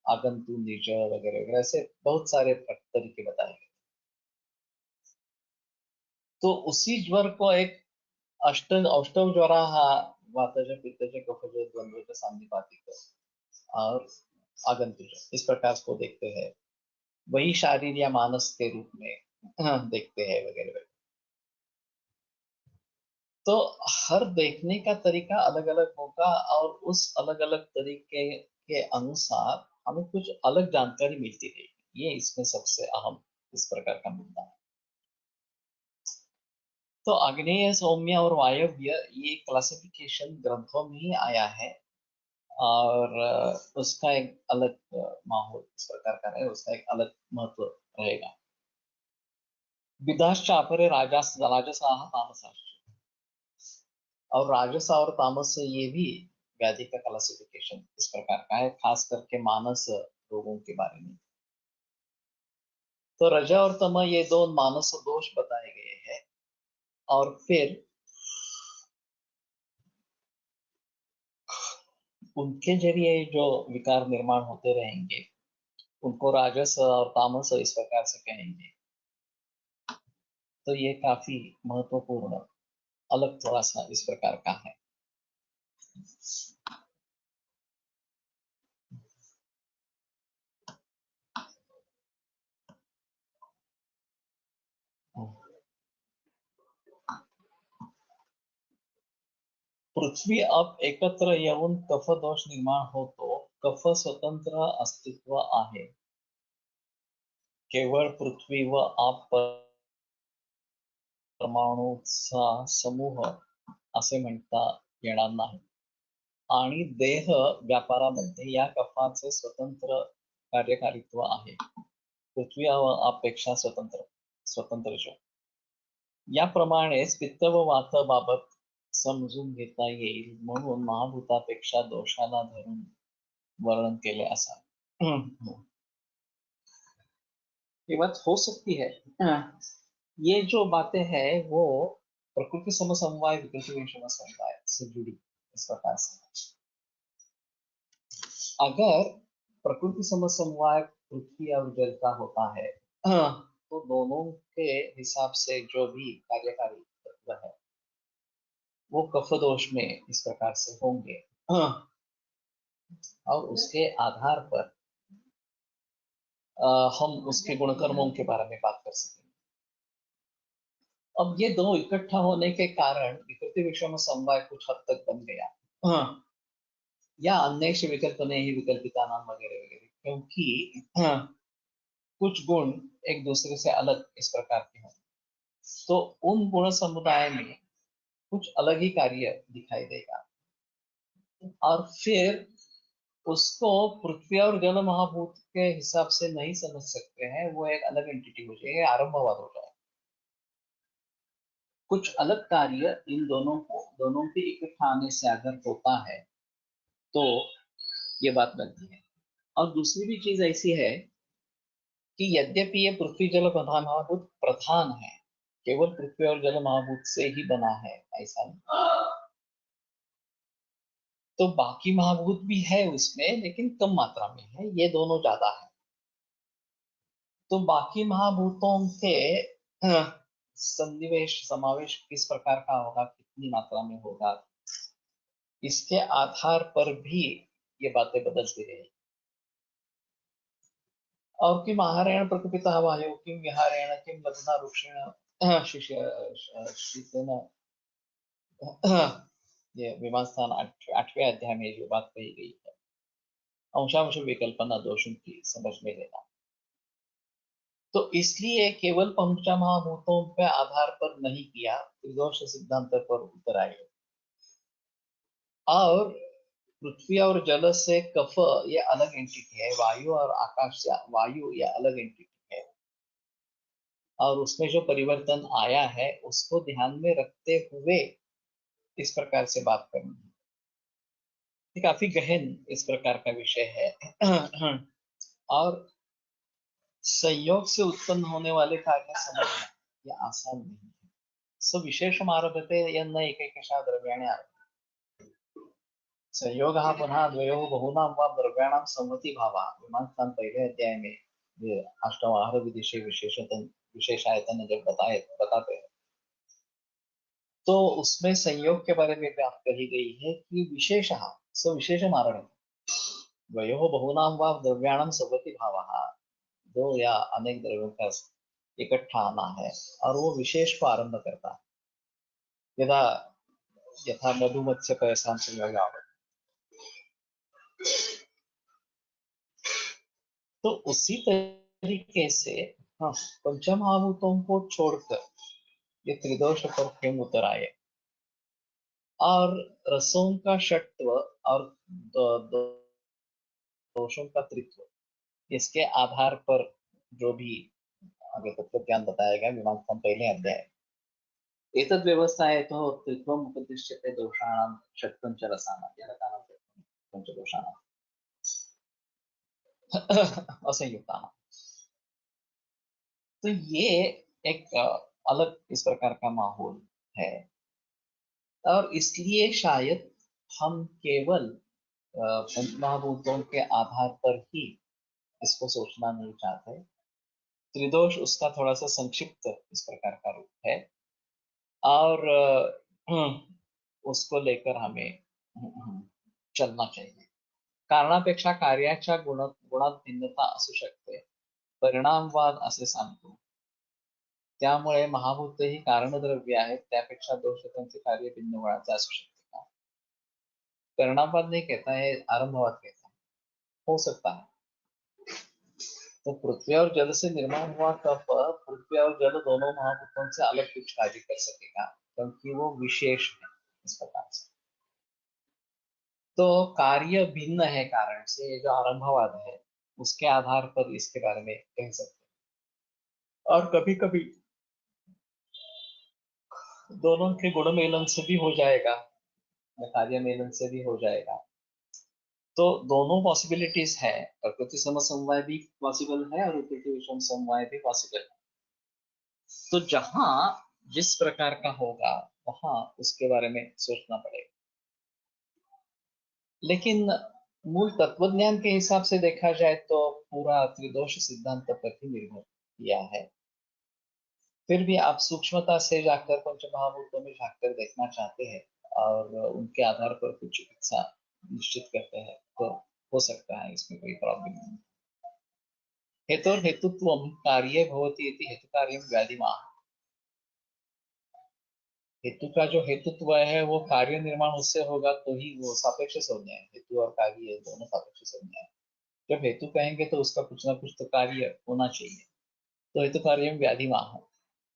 आगंतु निज वगैरह वगैरह ऐसे बहुत सारे तरीके बताए गए। तो उसी ज्वर को एक अष्टौ ज्वरा हा वातज पित्तज कफज द्वंद्वज सांधिपातिक और आगंतुज, इस प्रकार को देखते हैं, वही शारीर या मानस के रूप में देखते हैं वगैरह वगैरह। तो हर देखने का तरीका अलग अलग होगा, और उस अलग अलग तरीके के अनुसार हमें कुछ अलग जानकारी मिलती रहेगी, ये इसमें सबसे अहम इस प्रकार का मुद्दा है। तो आग्नेय, सौम्य और वायव्य ये क्लासिफिकेशन ग्रंथों में ही आया है, और उसका एक अलग माहौल इस प्रकार का है, उसका एक अलग महत्व रहेगा। विदाश्च अपरे राजसाः तामसाश्च, और राजस और तामस से ये भी व्याधि का क्लासिफिकेशन इस प्रकार का है, खास करके मानस रोगों के बारे में। तो रज और तम ये दो मानस दोष बताए गए हैं, और फिर उनके जरिए जो विकार निर्माण होते रहेंगे उनको राजस और तामस इस प्रकार से कहेंगे। तो ये काफी महत्वपूर्ण अलग थोड़ा सा इस प्रकार का है। पृथ्वी अब एकत्र येऊन कफ दोष निर्माण होतो, कफ स्वतंत्र अस्तित्व आहे, केवळ पृथ्वी व आप परमाणूचा समूह असे म्हणता येणार नाही, आणि देह व्यापारामध्ये या कफाचे स्वतंत्र कार्यकारित्व आहे, पृथ्वी अपेक्षा स्वतंत्र जो याप्रमाणेच पित्त व वात बाबत समजून घेता येईल म्हणून महाभूतापेक्षा दोषाला धरून वर्णन केले असावे। ये बात हो सकती है। ये जो बातें हैं वो प्रकृति समसमवाय विकृति विषम समवाय से जुड़ी इस प्रकार से। अगर प्रकृति समसमवाय पृथ्वी और जल का होता है, तो दोनों के हिसाब से जो भी कार्यकारी तत्व है वो कफ दोष में इस प्रकार से होंगे, और उसके आधार पर हम उसके गुणकर्मों के बारे में बात कर सकेंगे। अब ये दो इकट्ठा होने के कारण विकृति विषम समवाय कुछ हद तक बन गया, या अन्य विकल्प नहीं विकल्पिता नाम वगैरह वगैरह, क्योंकि कुछ गुण एक दूसरे से अलग इस प्रकार के हैं, तो उन गुण समुदाय में कुछ अलग ही कार्य दिखाई देगा, और फिर उसको पृथ्वी और जल महाभूत के हिसाब से नहीं समझ सकते हैं, वो एक अलग एंटिटी हो जाएगी, आरंभवाद हो जाएगा। कुछ अलग कार्य इन दोनों के इकट्ठा आने से अगर होता है तो ये बात बनती है। और दूसरी भी चीज ऐसी है कि यद्यपि ये पृथ्वी जल प्रधान महाभूत प्रधान है, केवल पृथ्वी और जल महाभूत से ही बना है ऐसा नहीं। तो बाकी महाभूत भी है उसमें, लेकिन कम मात्रा में है, ये दोनों ज्यादा है। तो बाकी महाभूतों के सन्निवेश समावेश किस प्रकार का होगा, कितनी मात्रा में होगा, इसके आधार पर भी ये बातें बदलती रहेगी। और किम आहारेण प्रकुपितः वायु, किम विहारेण, किम लघुना वृक्षेण शीतेन, ये मीमांसा 8वें अध्याय में जो बात कही गई है, अंशांश विकल्पना दोषों की समझ में लेना। तो इसलिए केवल पंचमहाभूतों के आधार पर नहीं किया, त्रिदोष सिद्धांत पर उतर आए। और पृथ्वी और जल से कफ ये अलग एंटिटी है, वायु और आकाश से वायु ये अलग एंटिटी है, और उसमें जो परिवर्तन आया है उसको ध्यान में रखते हुए इस प्रकार से बात करनी है। ये काफी गहन इस प्रकार का विषय है। और संयोग से उत्पन्न होने वाले कार्य समझना ये आसान नहीं है। विशेषम आरभते यन्न एकैकशः द्रव्याणि आरभते। संयोगः पुनः द्वयोः बहूनां वा द्रव्याणां संमति भावः, मीमांसा पहले अध्याय में ये अष्टम आहार विदिशे विशेषायतन जब बताते हैं, तो उसमें संयोग के बारे में बात कही गई है कि विशेषः विशेषम आरभते, द्वयोः बहूनां वा द्रव्याणां संमति भावः, दो या अनेक द्रव्यों का इकट्ठा आना है, और वो विशेष को आरंभ करता है। यथा यथा मधुमत्स्य पैसा संयोग। तो उसी तरीके से हाँ, पंचमहाभूतों को छोड़कर ये त्रिदोष पर क्यों उतर आए, और रसों का षट्व और दोषों का त्रित्व, इसके आधार पर जो भी आगे तत्व ज्ञान बताया गया मीमांसा पहले अध्याय, एतद् व्यवस्थाए तो त्रित्वम् उपदिश्यते दोषाणां षट्वं च रसानां यथा पंचदोषाणां असंयुक्तानां। तो ये एक अलग इस प्रकार का माहौल है, और इसलिए शायद हम केवल पंचमहाभूतों के आधार पर ही इसको सोचना नहीं चाहते। त्रिदोष उसका थोड़ा सा संक्षिप्त इस प्रकार का रूप है, और उसको लेकर हमें चलना चाहिए। कारणापेक्षा कार्याच्या गुणात भिन्नता असू शकते, परिणामवाद असे सांगतो। त्यामुळे महाभूत ही कारणद्रव्य आहेत, त्यापेक्षा दोष त्यांचे कार्य भिन्न गुणाचे असू शकते का? परिणामवाद नहीं कहता है, आरंभवाद कहता है। हो सकता है। तो पृथ्वी और जल से निर्माण हुआ कफ पृथ्वी और जल दोनों महाभूतों से अलग कुछ कार्य कर सकेगा, क्योंकि वो विशेष है इस प्रकार से। तो कार्य भिन्न है कारण से, ये जो आरंभवाद है उसके आधार पर इसके बारे में कह सकते हैं। और कभी कभी दोनों के गुण मेलन से भी हो जाएगा, कार्य मेलन से भी हो जाएगा। तो दोनों पॉसिबिलिटीज है, प्रकृति समवाय भी पॉसिबल है और प्रकृति विषम समवाय भी पॉसिबल है। तो जहां जिस प्रकार का होगा वहां उसके बारे में सोचना पड़ेगा। लेकिन मूल तत्वज्ञान के हिसाब से देखा जाए तो पूरा त्रिदोष सिद्धांत पर ही निर्भर किया है। फिर भी आप सूक्ष्मता से जाकर पंचमहाभूतों में जाकर देखना चाहते हैं और उनके आधार पर कुछ चिकित्सा निश्चित करते हैं, तो हो सकता है, इसमें कोई प्रॉब्लम नहीं। हेतु हेतुत्व कार्य भवती इति हेतु कार्यम व्याधिमा। हेतु का जो हेतुत्व है वो कार्य निर्माण उससे होगा, तो ही वो सापेक्ष संज्ञा है। हेतु और कार्य दोनों सापेक्ष संज्ञा है। जब हेतु कहेंगे तो उसका कुछ ना कुछ तो कार्य होना चाहिए। तो हेतु कार्य व्याधि माह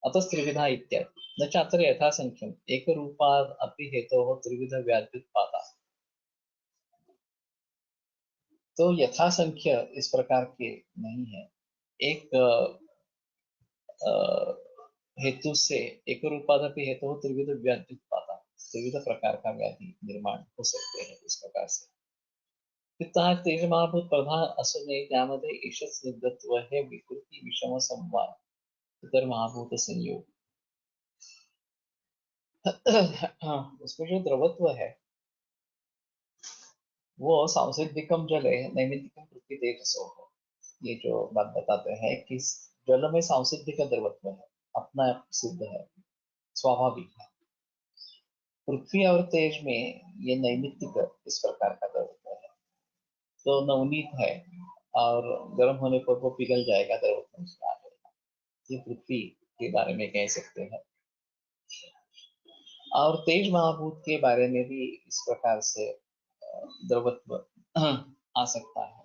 अतः त्रिविधा इत्यादि न चात्र यथा संख्यम एक रूपाद अपि हेतु हो त्रिविध व्याध्युत्पादा। तो यथा संख्य इस प्रकार के नहीं है। एक हेतु से एक रूपादपि हेतु हो त्रिविध व्याध्युत्पादा, त्रिविध प्रकार का व्याधि निर्माण हो सकते हैं इस प्रकार से। पिता तेज महाभूत प्रधान असो नहीं, त्यामध्ये ईशत सिद्धत्व है विकृति विषम संवाद इतर महाभूत संयोग। उसमें जो द्रवत्व है वो सांसिद्धिकम जल है, नैमित्तिकम पृथ्वी तेजसो है। ये जो बात बताते हैं कि जल में सांसिद्धिक द्रवत्व है, अपना सिद्ध है, स्वाभाविक है। पृथ्वी और तेज में ये नैमित्तिक इस प्रकार का द्रवत्व है, तो नवनीत है और गर्म होने पर वो पिघल जाएगा, द्रवत्व उसमें आ जाएगा। ये पृथ्वी के बारे में कह सकते हैं। और तेज महाभूत के बारे में भी इस प्रकार से द्रवत्व आ सकता है।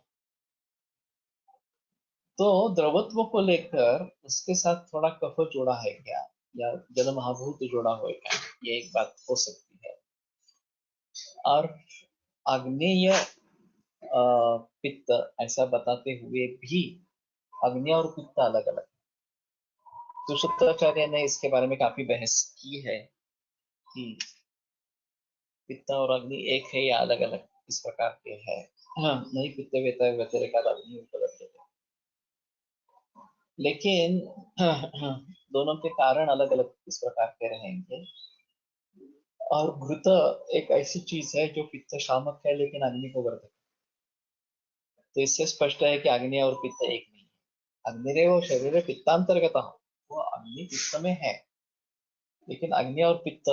तो द्रवत्व को लेकर उसके साथ थोड़ा कफ जोड़ा है क्या, या जल महाभूत जोड़ा हो क्या, ये एक बात हो सकती है। और आग्नेय पित्त ऐसा बताते हुए भी अग्नि और पित्त अलग अलग। तो शुक्राचार्य ने इसके बारे में काफी बहस की है कि पित्त और अग्नि एक है या अलग अलग इस प्रकार के है। हाँ, नहीं पित्त व्यतिरेक अग्नि उपलब्ध है, लेकिन दोनों के कारण अलग अलग इस प्रकार के रहेंगे। और घृत एक ऐसी चीज है जो पित्त शामक है लेकिन अग्नि को वर्धक है। तो इससे स्पष्ट है कि अग्नि और पित्त एक नहीं है। अग्निरेव शरीर पित्तांतर्गत, वो अग्नि पित्त में है, लेकिन अग्नि और पित्त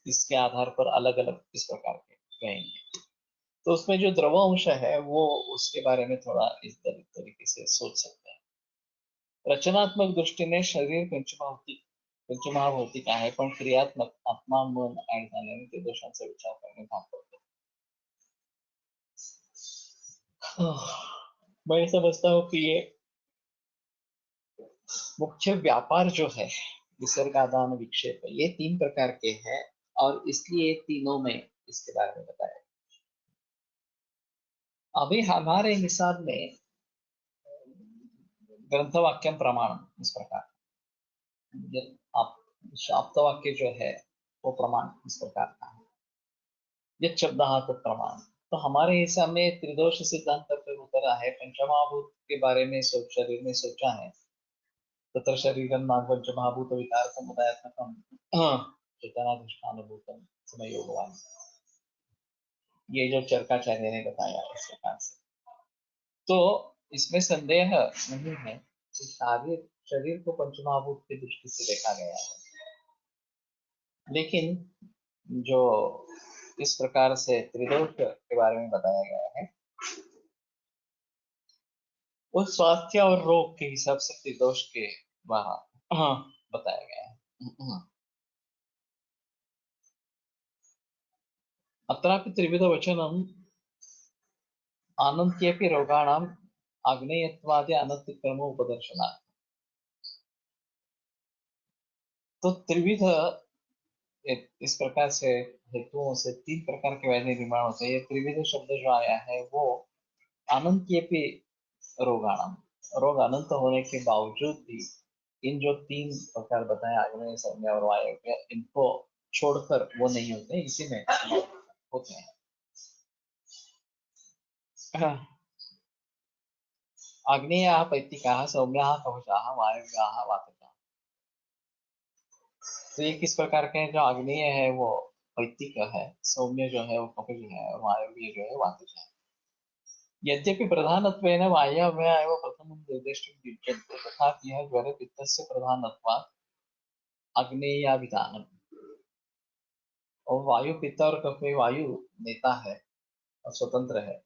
इसके आधार पर अलग अलग इस प्रकार के रहेंगे। तो उसमें जो द्रव अंश है वो उसके बारे में थोड़ा इस तरीके से सोच सकते हैं। रचनात्मक दृष्टीने शरीर पंचमहाभौतिक आहे, पण क्रियात्मक आत्मा मन ऍड झाल्याने ते दोषांचा विचार करणे भाग पडते। मैं समझता हूँ कि ये मुख्य व्यापार जो है विसर्गादान विक्षेप, ये तीन प्रकार के हैं और इसलिए तीनों में इसके बारे में बताया। अभी हमारे हिसाब में ग्रंथवाक्यम प्रमाण इस प्रकार, आप शाप्तवाक्य जो है वो प्रमाण इस प्रकार का है। ये शब्द प्रमाण, तो हमारे हिसाब में त्रिदोष सिद्धांत पर उतरा है। पंचमहाभूत के बारे में शरीर में सोचा है, तत्र शरीरम नाम पंचमहाभूत विकार समुदायात्मकम चेतनाधिष्ठानभूतम समयोगवान, ये जो चरकाचार्य ने बताया इस प्रकार से। तो इसमें संदेह नहीं है कि शरीर को पंचमहाभूत की दृष्टि से देखा गया है, लेकिन जो इस प्रकार से त्रिदोष के बारे में बताया गया है वो स्वास्थ्य और रोग के हिसाब से त्रिदोष के वहां बताया गया है। अत्रापि त्रिविध वचनम अनंत्यपि रोगाणाम आग्नेयत्वादि अनंत कर्म उपदर्शनात्। तो त्रिविध इस प्रकार से हेतुओं से तीन प्रकार के व्याधि निर्माण होते हैं। ये त्रिविध शब्द जो आया है वो अनंत्यपि रोगाणाम, रोग अनंत होने के बावजूद भी इन जो तीन प्रकार बताए आग्नेय सौम्य और वायव्य, इनको छोड़कर वो नहीं होते, इसी में होते हैं। आग्नेयाः पैत्तिकाः, सौम्याः कवचाः, वायव्याः वातजाः। तो ये किस प्रकार के हैं? जो आग्नेय है वो पैत्तिक है, सौम्य जो है वो कवच है और वायव्य जो है वातज है। यद्यपि प्रधानत्वेन वायव्य एव प्रथमं निर्दिष्टं युज्यते, तथापि यह ज्वर पित्तस्य प्रधानत्वात् आग्नेयाभिधानम्। और वायु पित्त और कफ में वायु नेता है और स्वतंत्र है,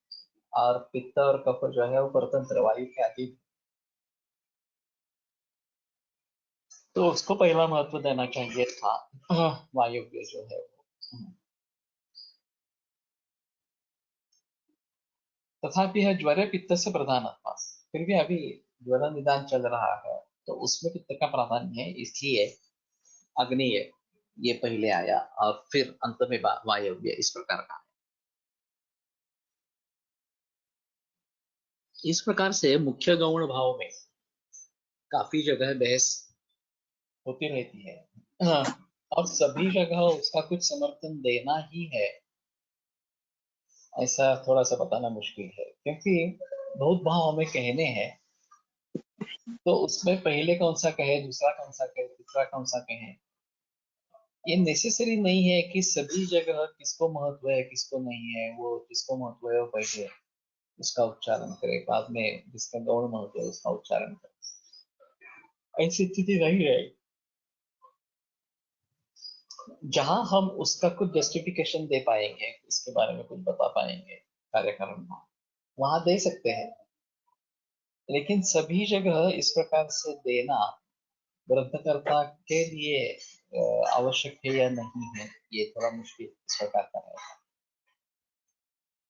और पित्त और कफ जो है वो परतंत्र, वायु के अधीन। तो उसको पहला महत्व देना चाहिए था वायव्य जो है वो। तथापि है ज्वर पित्त से प्रधान, फिर भी अभी ज्वर निदान चल रहा है तो उसमें पित्त का प्राधान्य है, इसलिए अग्निय ये पहले आया और फिर अंत में वायव्य इस प्रकार का। इस प्रकार से मुख्य गौण भाव में काफी जगह बहस होती रहती है। हाँ, और सभी जगह उसका कुछ समर्थन देना ही है ऐसा थोड़ा सा बताना मुश्किल है, क्योंकि बहुत भाव हमें कहने हैं, तो उसमें पहले कौन सा कहे, दूसरा कौन सा कहे, तीसरा कौन सा कहे, ये नेसेसरी नहीं है कि सभी जगह किसको महत्व है किसको नहीं है, वो जिसको महत्व है वो पहले उसका उच्चारण करे, बाद में जिसका गौण महत्व है उसका उच्चारण करे। ऐसी स्थिति नहीं है जहां हम उसका कुछ जस्टिफिकेशन दे पाएंगे, इसके बारे में कुछ बता पाएंगे कार्यक्रम में, वहां दे सकते हैं। लेकिन सभी जगह इस प्रकार से देना ग्रंथकर्ता के लिए आवश्यक है या नहीं है, ये थोड़ा मुश्किल इस प्रकार का है।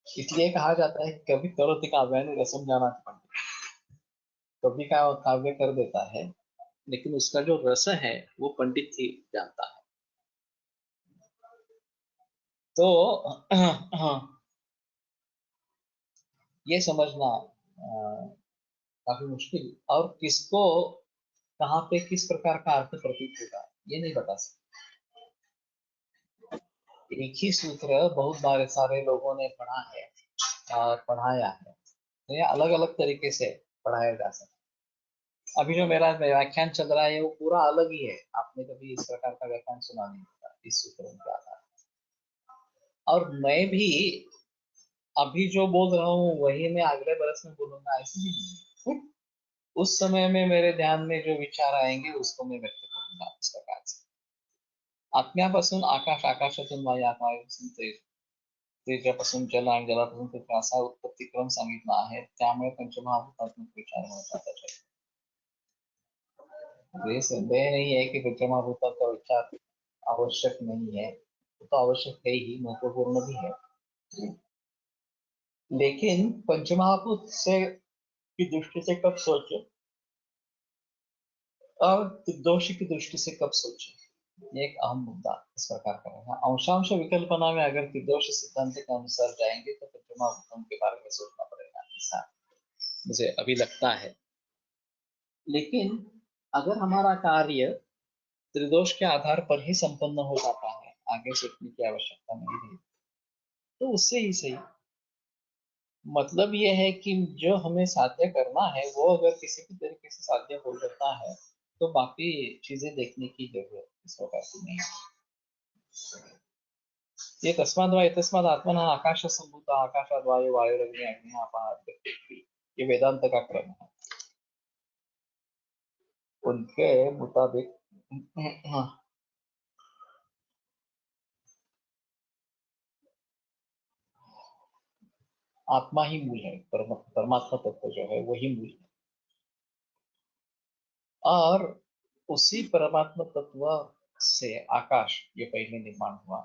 इसलिए कहा जाता है कि कभी करोति काव्यानि रसम जानाति पंडित। कभी का काव्य कर देता है लेकिन उसका जो रस है वो पंडित ही जानता है। तो ये समझना काफी मुश्किल, और किसको कहाँ पे किस प्रकार का अर्थ प्रतीत होगा ये नहीं बता सकते। एक ही सूत्र बहुत बार सारे लोगों ने पढ़ा है और पढ़ाया है, तो ये अलग अलग तरीके से पढ़ाया जा सकता है। अभी जो मेरा व्याख्यान चल रहा है वो पूरा अलग ही है, आपने कभी इस प्रकार का व्याख्यान सुना नहीं होगा इस सूत्रों के आधार पर। और मैं भी अभी जो बोल रहा हूँ वही मैं अगले बरस में बोलूंगा ऐसे भी नहीं है। उस समय में मेरे ध्यान में जो विचार आएंगे उसको मैं व्यक्त करूंगा इस प्रकार से। आत्म्यापासून आकाश, आकाशातून वायू, वायूपासून तेज, तेजापासून जल आणि जलापासून पृथ्वी असा उत्पत्ती क्रम सांगितला आहे, त्यामुळे पंचमहाभूतात्मक विचार महत्वाचा ठरतो। ये संदेह नहीं है कि पंचमहाभूतों का विचार आवश्यक नहीं है, वो तो आवश्यक है ही, महत्वपूर्ण भी है। लेकिन पंचमहाभूत से की दृष्टि से कब सोचे और दोष की दृष्टि से कब सोचे, ये एक अहम मुद्दा इस प्रकार का है। अंशांश विकल्पना में अगर त्रिदोष सिद्धांत के अनुसार जाएंगे तो पंचमहाभूतों के बारे में सोचना पड़ेगा, ऐसा मुझे अभी लगता है। लेकिन अगर हमारा कार्य त्रिदोष के आधार पर ही संपन्न हो जाता है, आगे सोचने की आवश्यकता नहीं है, तो उससे ही सही। मतलब ये है कि जो हमें साध्य करना है वो अगर किसी भी तरीके से साध्य हो जाता है तो बाकी चीजें देखने की जरूरत इस प्रकार की नहीं है। ये तस्माद वा तस्माद आत्मन आकाश संभूत आकाशाद वायु वायुरग्नि अग्नि अपान पृथ्वी, ये वेदांत का क्रम है। उनके मुताबिक आत्मा ही मूल है, परमात्मा तत्व जो है वही मूल है। और उसी परमात्मा तत्व से आकाश ये पहले निर्माण हुआ,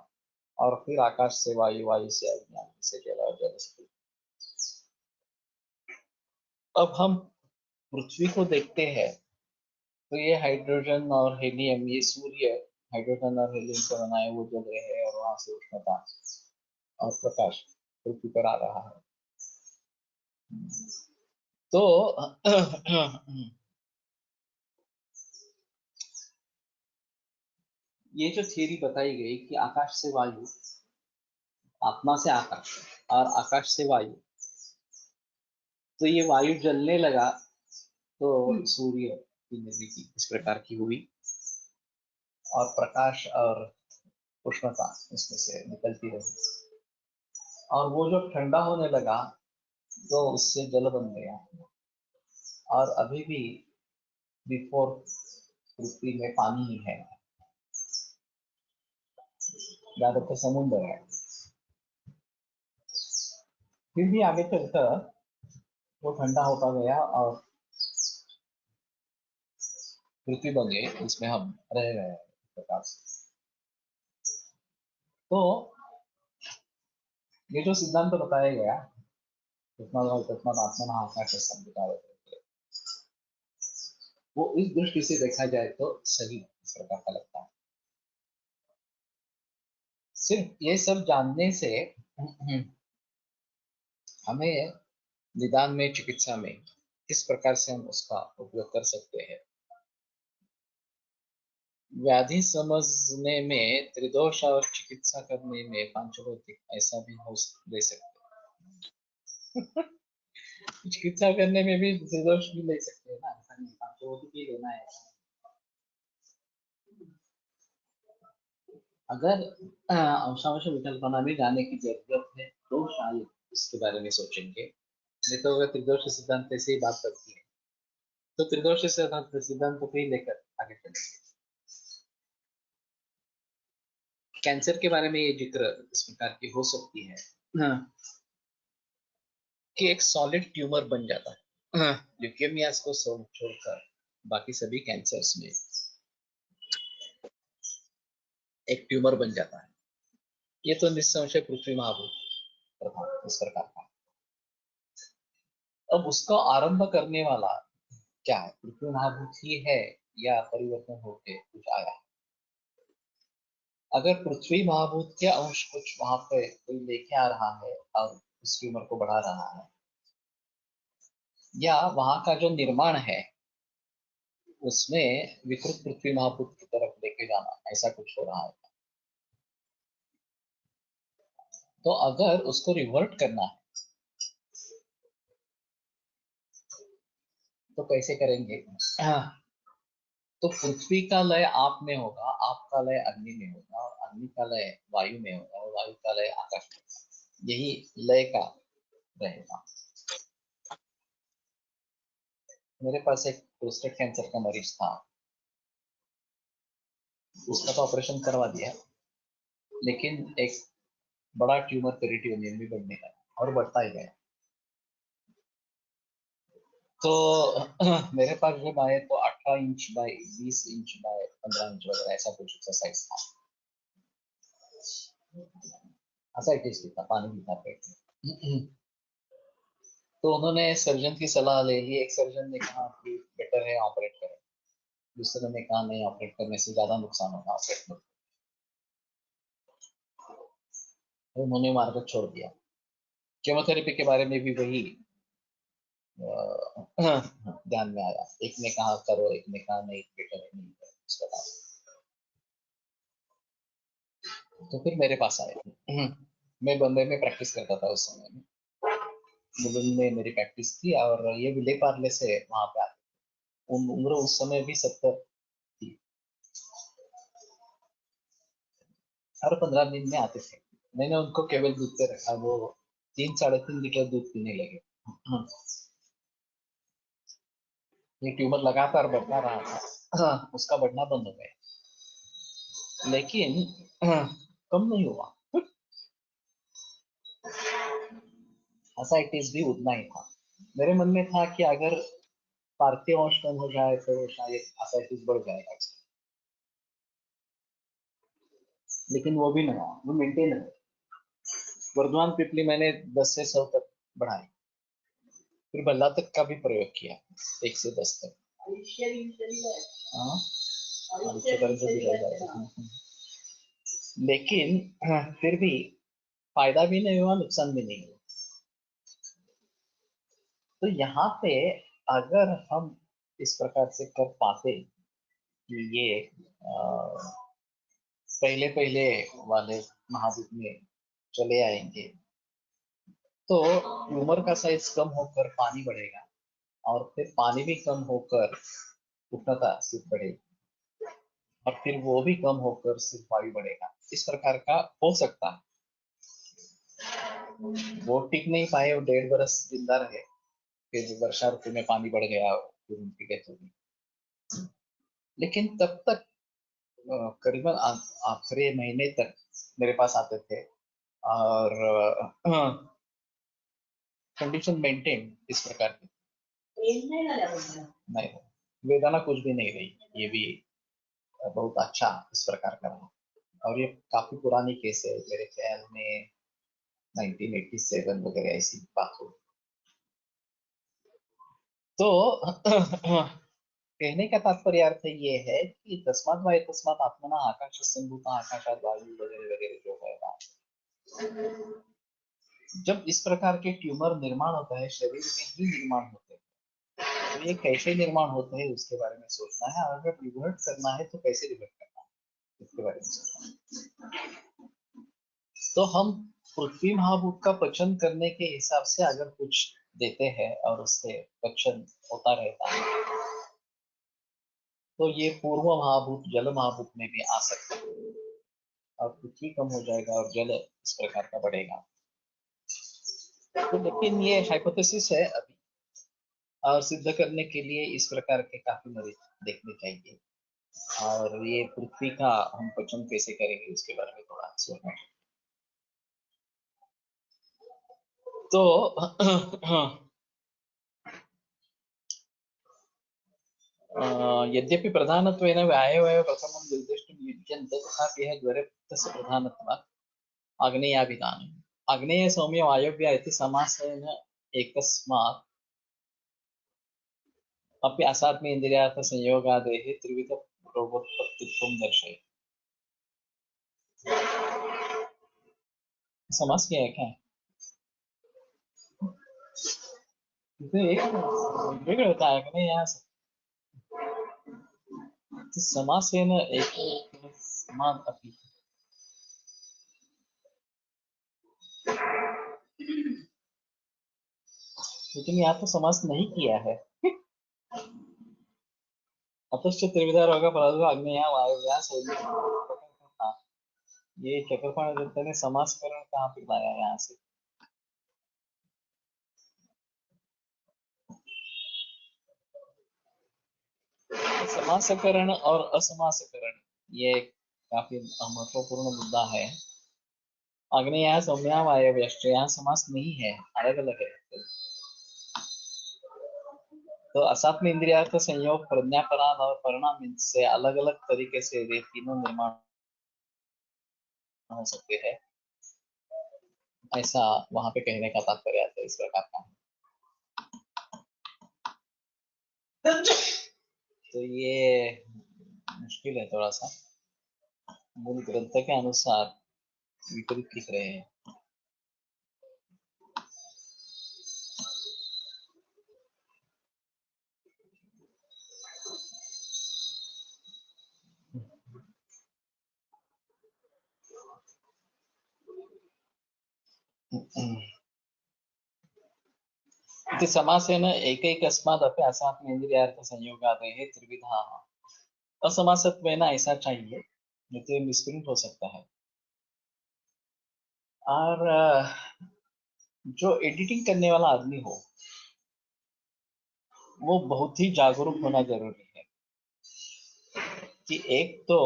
और फिर आकाश से वायु, वायु से अग्नि, अग्नि से जल और जल से पृथ्वी। अब हम पृथ्वी को देखते हैं तो ये हाइड्रोजन और हीलियम, ये सूर्य हाइड्रोजन और हीलियम से बना है, वो जल रहे हैं और वहां से उष्णता और प्रकाश पृथ्वी पर आ रहा है। तो ये जो थियरी बताई गई कि आकाश से वायु, आत्मा से आकाश और आकाश से वायु, तो ये वायु जलने लगा तो सूर्य की निर्मिति इस प्रकार की हुई और प्रकाश और उष्णता इसमें से निकलती रही, और वो जब ठंडा होने लगा तो उससे जल बन गया। और अभी भी बिफोर पृथ्वी में पानी ही है, ज्यादातर तो समुद्र है। फिर भी आगे चलकर वो ठंडा होता गया और पृथ्वी बन गई, इसमें हम रह रहे हैं प्रकार से। तो ये जो सिद्धांत बताया गया तस्मात् आत्मनः आकाश संभूत, वो इस दृष्टि से देखा जाए तो सही इस प्रकार का लगता है। सिर्फ ये सब जानने से हमें निदान में, चिकित्सा में किस प्रकार से हम उसका उपयोग कर सकते हैं, व्याधि समझने में त्रिदोष और चिकित्सा करने में पांचभौतिक, ऐसा भी हो ले सकते हैं। चिकित्सा करने में भी त्रिदोष भी ले सकते हैं ना, ऐसा नहीं पांचभौतिक ही लेना है। अगर अंशांश विकल्पना में जाने की जरूरत है तो शायद इसके बारे में सोचेंगे, नहीं तो अगर त्रिदोष सिद्धांत से ही बात करती है तो त्रिदोष सिद्धांत को ही लेकर आगे चलेंगे। कैंसर के बारे में ये जिक्र इस प्रकार की हो सकती है, हाँ, कि एक सॉलिड ट्यूमर बन जाता है, हाँ, ल्यूकेमियास को छोड़कर बाकी सभी कैंसर्स में एक ट्यूमर बन जाता है। ये तो निस्संशय पृथ्वी महाभूत प्रभाव इस प्रकार का। अब उसका आरंभ करने वाला क्या है, पृथ्वी महाभूत ही है या परिवर्तन होके कुछ आया है? अगर पृथ्वी महाभूत के अंश कुछ वहां पे कोई लेके आ रहा है और उस ट्यूमर को बढ़ा रहा है, या वहां का जो निर्माण है उसमें विकृत पृथ्वी महाभूत की तरफ लेके जाना, ऐसा कुछ हो रहा है, तो अगर उसको रिवर्ट करना है तो कैसे करेंगे? तो पृथ्वी का लय आप में होगा, आपका लय अग्नि में होगा, और अग्नि का लय वायु में होगा, और वायु का लय आकाश में होगा। यही लय का रहेगा। मेरे पास एक प्रोस्टेट कैंसर का मरीज था, उसका तो ऑपरेशन करवा दिया, लेकिन एक बड़ा ट्यूमर पेरिटोनियम में बढ़ने लगा और बढ़ता ही गया। तो मेरे पास जब आए तो 18 inch by 20 inch by 15 inch वगैरह ऐसा कुछ उसका साइज था। असाइटिस भी था, पानी भी था पेट में। तो उन्होंने सर्जन की सलाह ले ली। एक सर्जन ने कहा कि बेटर है ऑपरेट करें, दूसरे ने कहा नहीं, ऑपरेट करने से ज्यादा नुकसान होगा, ऑपरेट मत। तो उन्होंने मार्ग छोड़ दिया। केमोथेरेपी के बारे में भी वही ध्यान में आया, एक ने कहा करो, एक ने कहा नहीं बेटर है नहीं करो, इस प्रकार। तो फिर मेरे पास आए। मैं बॉम्बे में प्रैक्टिस करता था उस समय में, मुलुंड में मेरी प्रैक्टिस थी, और ये विले पार्ले से वहां पे आते। उम्र उस समय भी 70 थी। हर 15 दिन में आते थे। मैंने उनको केवल दूध पे रखा, वो 3 साढ़े 3 लीटर दूध पीने लगे। ये ट्यूमर लगातार बढ़ता रहा था, उसका बढ़ना बंद हो गया, लेकिन कम नहीं हुआ। एसाइटिस भी उतना ही था। मेरे मन में था कि अगर पार्थिव अंश कम हो जाए तो शायद एसाइटिस बढ़ जाएगा, लेकिन वो भी नहीं हुआ, वो मेंटेन है। वर्धमान पिपली मैंने 10 से 100 तक बढ़ाई, फिर बल्ला तक का भी प्रयोग किया, 1 से 10 तक। हाँ, पर्यंत भी रह जाएगा। लेकिन फिर भी फायदा भी नहीं हुआ, नुकसान भी नहीं हुआ। तो यहाँ पे अगर हम इस प्रकार से कर पाते कि ये पहले पहले वाले महाद्वीप में चले आएंगे, तो ट्यूमर का साइज कम होकर पानी बढ़ेगा, और फिर पानी भी कम होकर उष्णता सिर्फ बढ़ेगी, और फिर वो भी कम होकर सिर्फ वायु बढ़ेगा। इस प्रकार का हो सकता है। वो टिक नहीं पाए, वो 1.5 बरस जिंदा रहे, फिर वर्षा ऋतु में पानी बढ़ गया, फिर उनकी डेथ हो गई। लेकिन तब तक करीबन आखिरी महीने तक मेरे पास आते थे, और कंडीशन मेंटेन इस प्रकार की नहीं, वेदना कुछ भी नहीं रही। ये भी बहुत अच्छा इस प्रकार का रहा, और ये काफी पुरानी केस है, मेरे ख्याल में 1987 वगैरह ऐसी बात हो। तो कहने का तात्पर्य अर्थ ये है कि तस्मात् वा तस्मात् आत्मना आकाश संभूता आकाशात वायु वगैरह वगैरह जो है ना, जब इस प्रकार के ट्यूमर निर्माण होता है, शरीर में ही निर्माण होते हैं, तो ये कैसे निर्माण होते हैं उसके बारे में सोचना है, और अगर रिवर्ट करना है तो कैसे रिवर्ट करना है इसके बारे में सोचना है। तो हम पृथ्वी महाभूत का पचन करने के हिसाब से अगर कुछ देते हैं और उससे पचन होता रहता है, तो ये पूर्व महाभूत जल महाभूत में भी आ सकता है। और पृथ्वी कम हो जाएगा और जल इस प्रकार का बढ़ेगा। तो लेकिन ये हाइपोथेसिस है अभी, और सिद्ध करने के लिए इस प्रकार के काफी मरीज देखने चाहिए। और ये पृथ्वी का हम पचन कैसे करेंगे उसके बारे में थोड़ा सोचना। तो यद्यपि प्रधानत्वेन व्यायवैव प्रथमं निर्दिष्टुं युज्यन्ते तथापि यः द्वयस्य प्रधानत्वात् आग्नेयाभिधानम्। आग्नेय सौम्य वायव्य इति समासेन एकस्मात् अपि असात्म्य इन्द्रियार्थ संयोगादेः त्रिविध रोगोत्पत्तित्वं दर्शयति। समास क्या है? क्या तो एक वेगळं होता आग्नेय यहाँ से तो समासेन एकस्मात् अपि, लेकिन यहाँ तो समास नहीं किया है। अतश्च त्रिविधा रोग प्रादुर्भाव आग्नेय वायव्य सौम्य। हाँ, ये चक्रपाणी दत्त ने समासकरण कहाँ पे लाया यहाँ से? समासकरण और असमासकरण ये काफी महत्वपूर्ण मुद्दा है। आग्नेय सौम्य वायव्य यहाँ समास नहीं है, अलग अलग है। तो असात्म इंद्रियार्थ संयोग प्रज्ञापराध और परिणाम से अलग अलग तरीके से ये तीनों निर्माण हो सकते हैं, ऐसा वहां पे कहने का तात्पर्य आता है इस प्रकार का। तो ये मुश्किल है थोड़ा सा, मूल ग्रंथ के अनुसार विपरीत लिख रहे हैं। इति समासेन एकैकस्मादपि असात्मेन्द्रियार्थ संयोगादेः त्रिविधा। असमासत्वेन ऐसा चाहिए, नहीं तो मिसप्रिंट हो सकता है। और जो एडिटिंग करने वाला आदमी हो वो बहुत ही जागरूक होना जरूरी है कि एक तो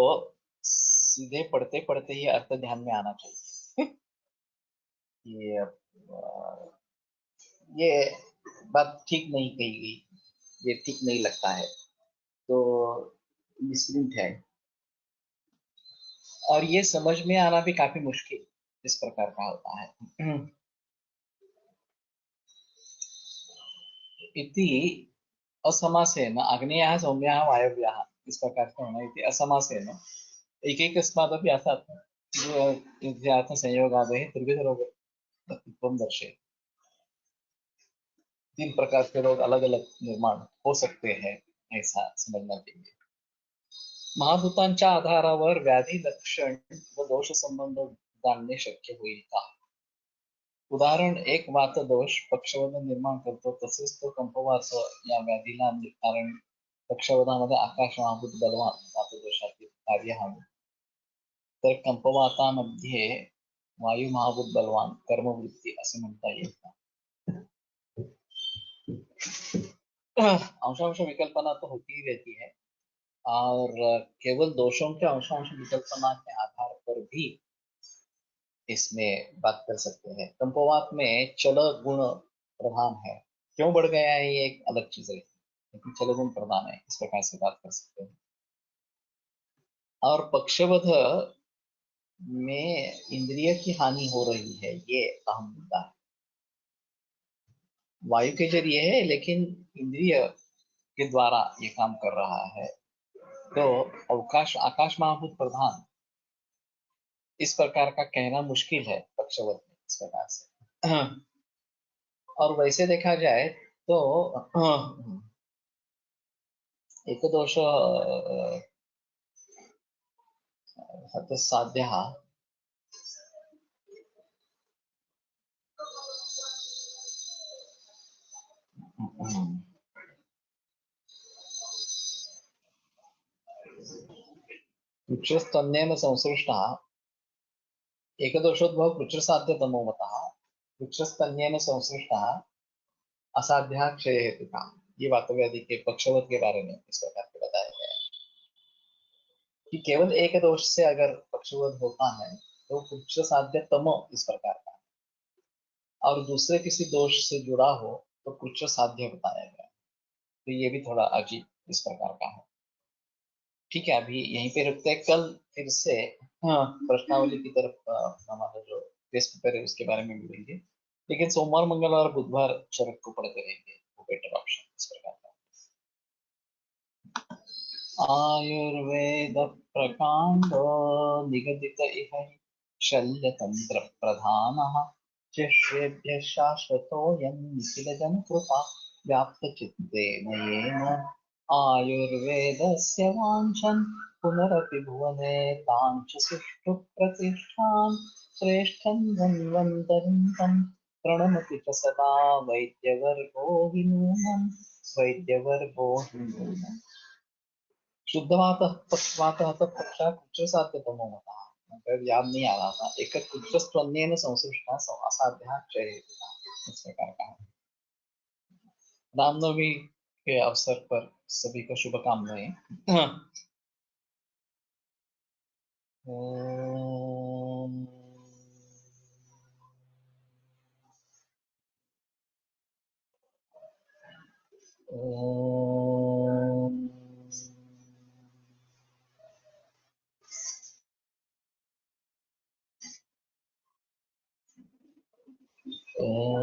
सीधे पढ़ते पढ़ते ही अर्थ ध्यान में आना चाहिए। ये बात ठीक नहीं कही गई, ये ठीक नहीं लगता है, तो मिसप्रिंट है। और ये समझ में आना भी काफी मुश्किल इस प्रकार का होता है। इति असमासेन आग्नेयः सौम्यः वायव्यः इस प्रकार से होना। इति असमासेन एकैकस्मादपि अर्थात् संयोगादेः त्रिविधरोगत्वं दर्शयति। तीन प्रकार के रोग अलग अलग निर्माण हो सकते हैं, ऐसा समझना चाहिए। महाभूतांच्या आधारावर व्याधी लक्षण व दोष संबंध जाणणे शक्य होईल का? उदाहरण, एक वात दोष पक्षवात निर्माण करतो, तसेच तो कंपवात या व्याधीला कारण पक्षवातामध्ये आकाश महाभूत बलवान वातदोषातील कार्य हवे, तर कंपवातामध्ये वायू महाभूत बलवान कर्मवृत्ती असे म्हणता येईल का? अंशांश विकल्पना तो होती ही रहती है, और केवल दोषों के अंशांश विकल्पना के आधार पर भी इसमें बात कर सकते हैं। कंपवात में चल गुण प्रधान है, क्यों बढ़ गया है ये एक अलग चीज है, लेकिन चल गुण प्रधान है, इस प्रकार से बात कर सकते हैं। और पक्षवध में इंद्रिय की हानि हो रही है, ये अहम मुद्दा है। वायु के जरिए है, लेकिन इंद्रिय के द्वारा ये काम कर रहा है। तो अवकाश आकाश महाभूत प्रधान इस प्रकार का कहना मुश्किल है पक्षवत में, इस प्रकार से। और वैसे देखा जाए तो एक दोष साध्य वृक्षस्तन्येन संसृष्टः एकदोषोद्भव कृच्छ्रसाध्य तमोमतः कृच्छ्रस्तन्येन संसृष्टः असाध्या क्षय हेतु काम। ये वातव्यादि के पक्षवत के बारे में इस प्रकार के बताया गया है कि केवल एक दोष से अगर पक्षवत होता है तो कृच्छ्रसाध्य तम इस प्रकार का, और दूसरे किसी दोष से जुड़ा हो तो कृच्छ्रसाध्य बताया गया। तो ये भी थोड़ा अजीब इस प्रकार का है। ठीक है, अभी यहीं पे रुकते हैं। कल फिर से प्रश्नावली की तरफ हमारा जो टेस्ट पेपर है उसके बारे में मिलेंगे, लेकिन सोमवार मंगलवार बुधवार शरद को पढ़ते रहेंगे, वो बेटर ऑप्शन इस प्रकार का। आयुर्वेद प्रकांडो निगदित इह शल्यतंत्र प्रधानः शिष्येभ्यः शाश्वतोऽयं निखिलजन कृपा व्याप्तचित्तेन येन आयुर्वेदस्य वाञ्छन् पुनरपि भुवने ताञ्च सुष्ठु प्रतिष्ठां श्रेष्ठं धन्वन्तरिं तं प्रणमति च सदा वैद्यवर्गो हि नूनं वैद्यवर्गो हि नूनम्। शुद्धवातः पक्षवातः तत्पक्षा कुक्षसाध्यतमो मतः। मतलब याद नहीं आ रहा था। एक कुक्षस्त्वन्येन संसृष्टा असाध्या क्षय इस प्रकार का है। रामनवमी के अवसर पर सभी को शुभकामनाएं। ओम ओम ओम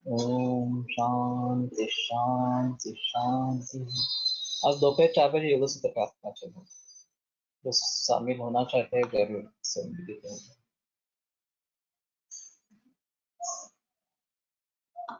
ओम शांति शांति शांति। आज दोपहर 4 बजे योग सूत्र प्रार्थना चलो, जो शामिल होना चाहते हैं जरूर सम्मिलित हों।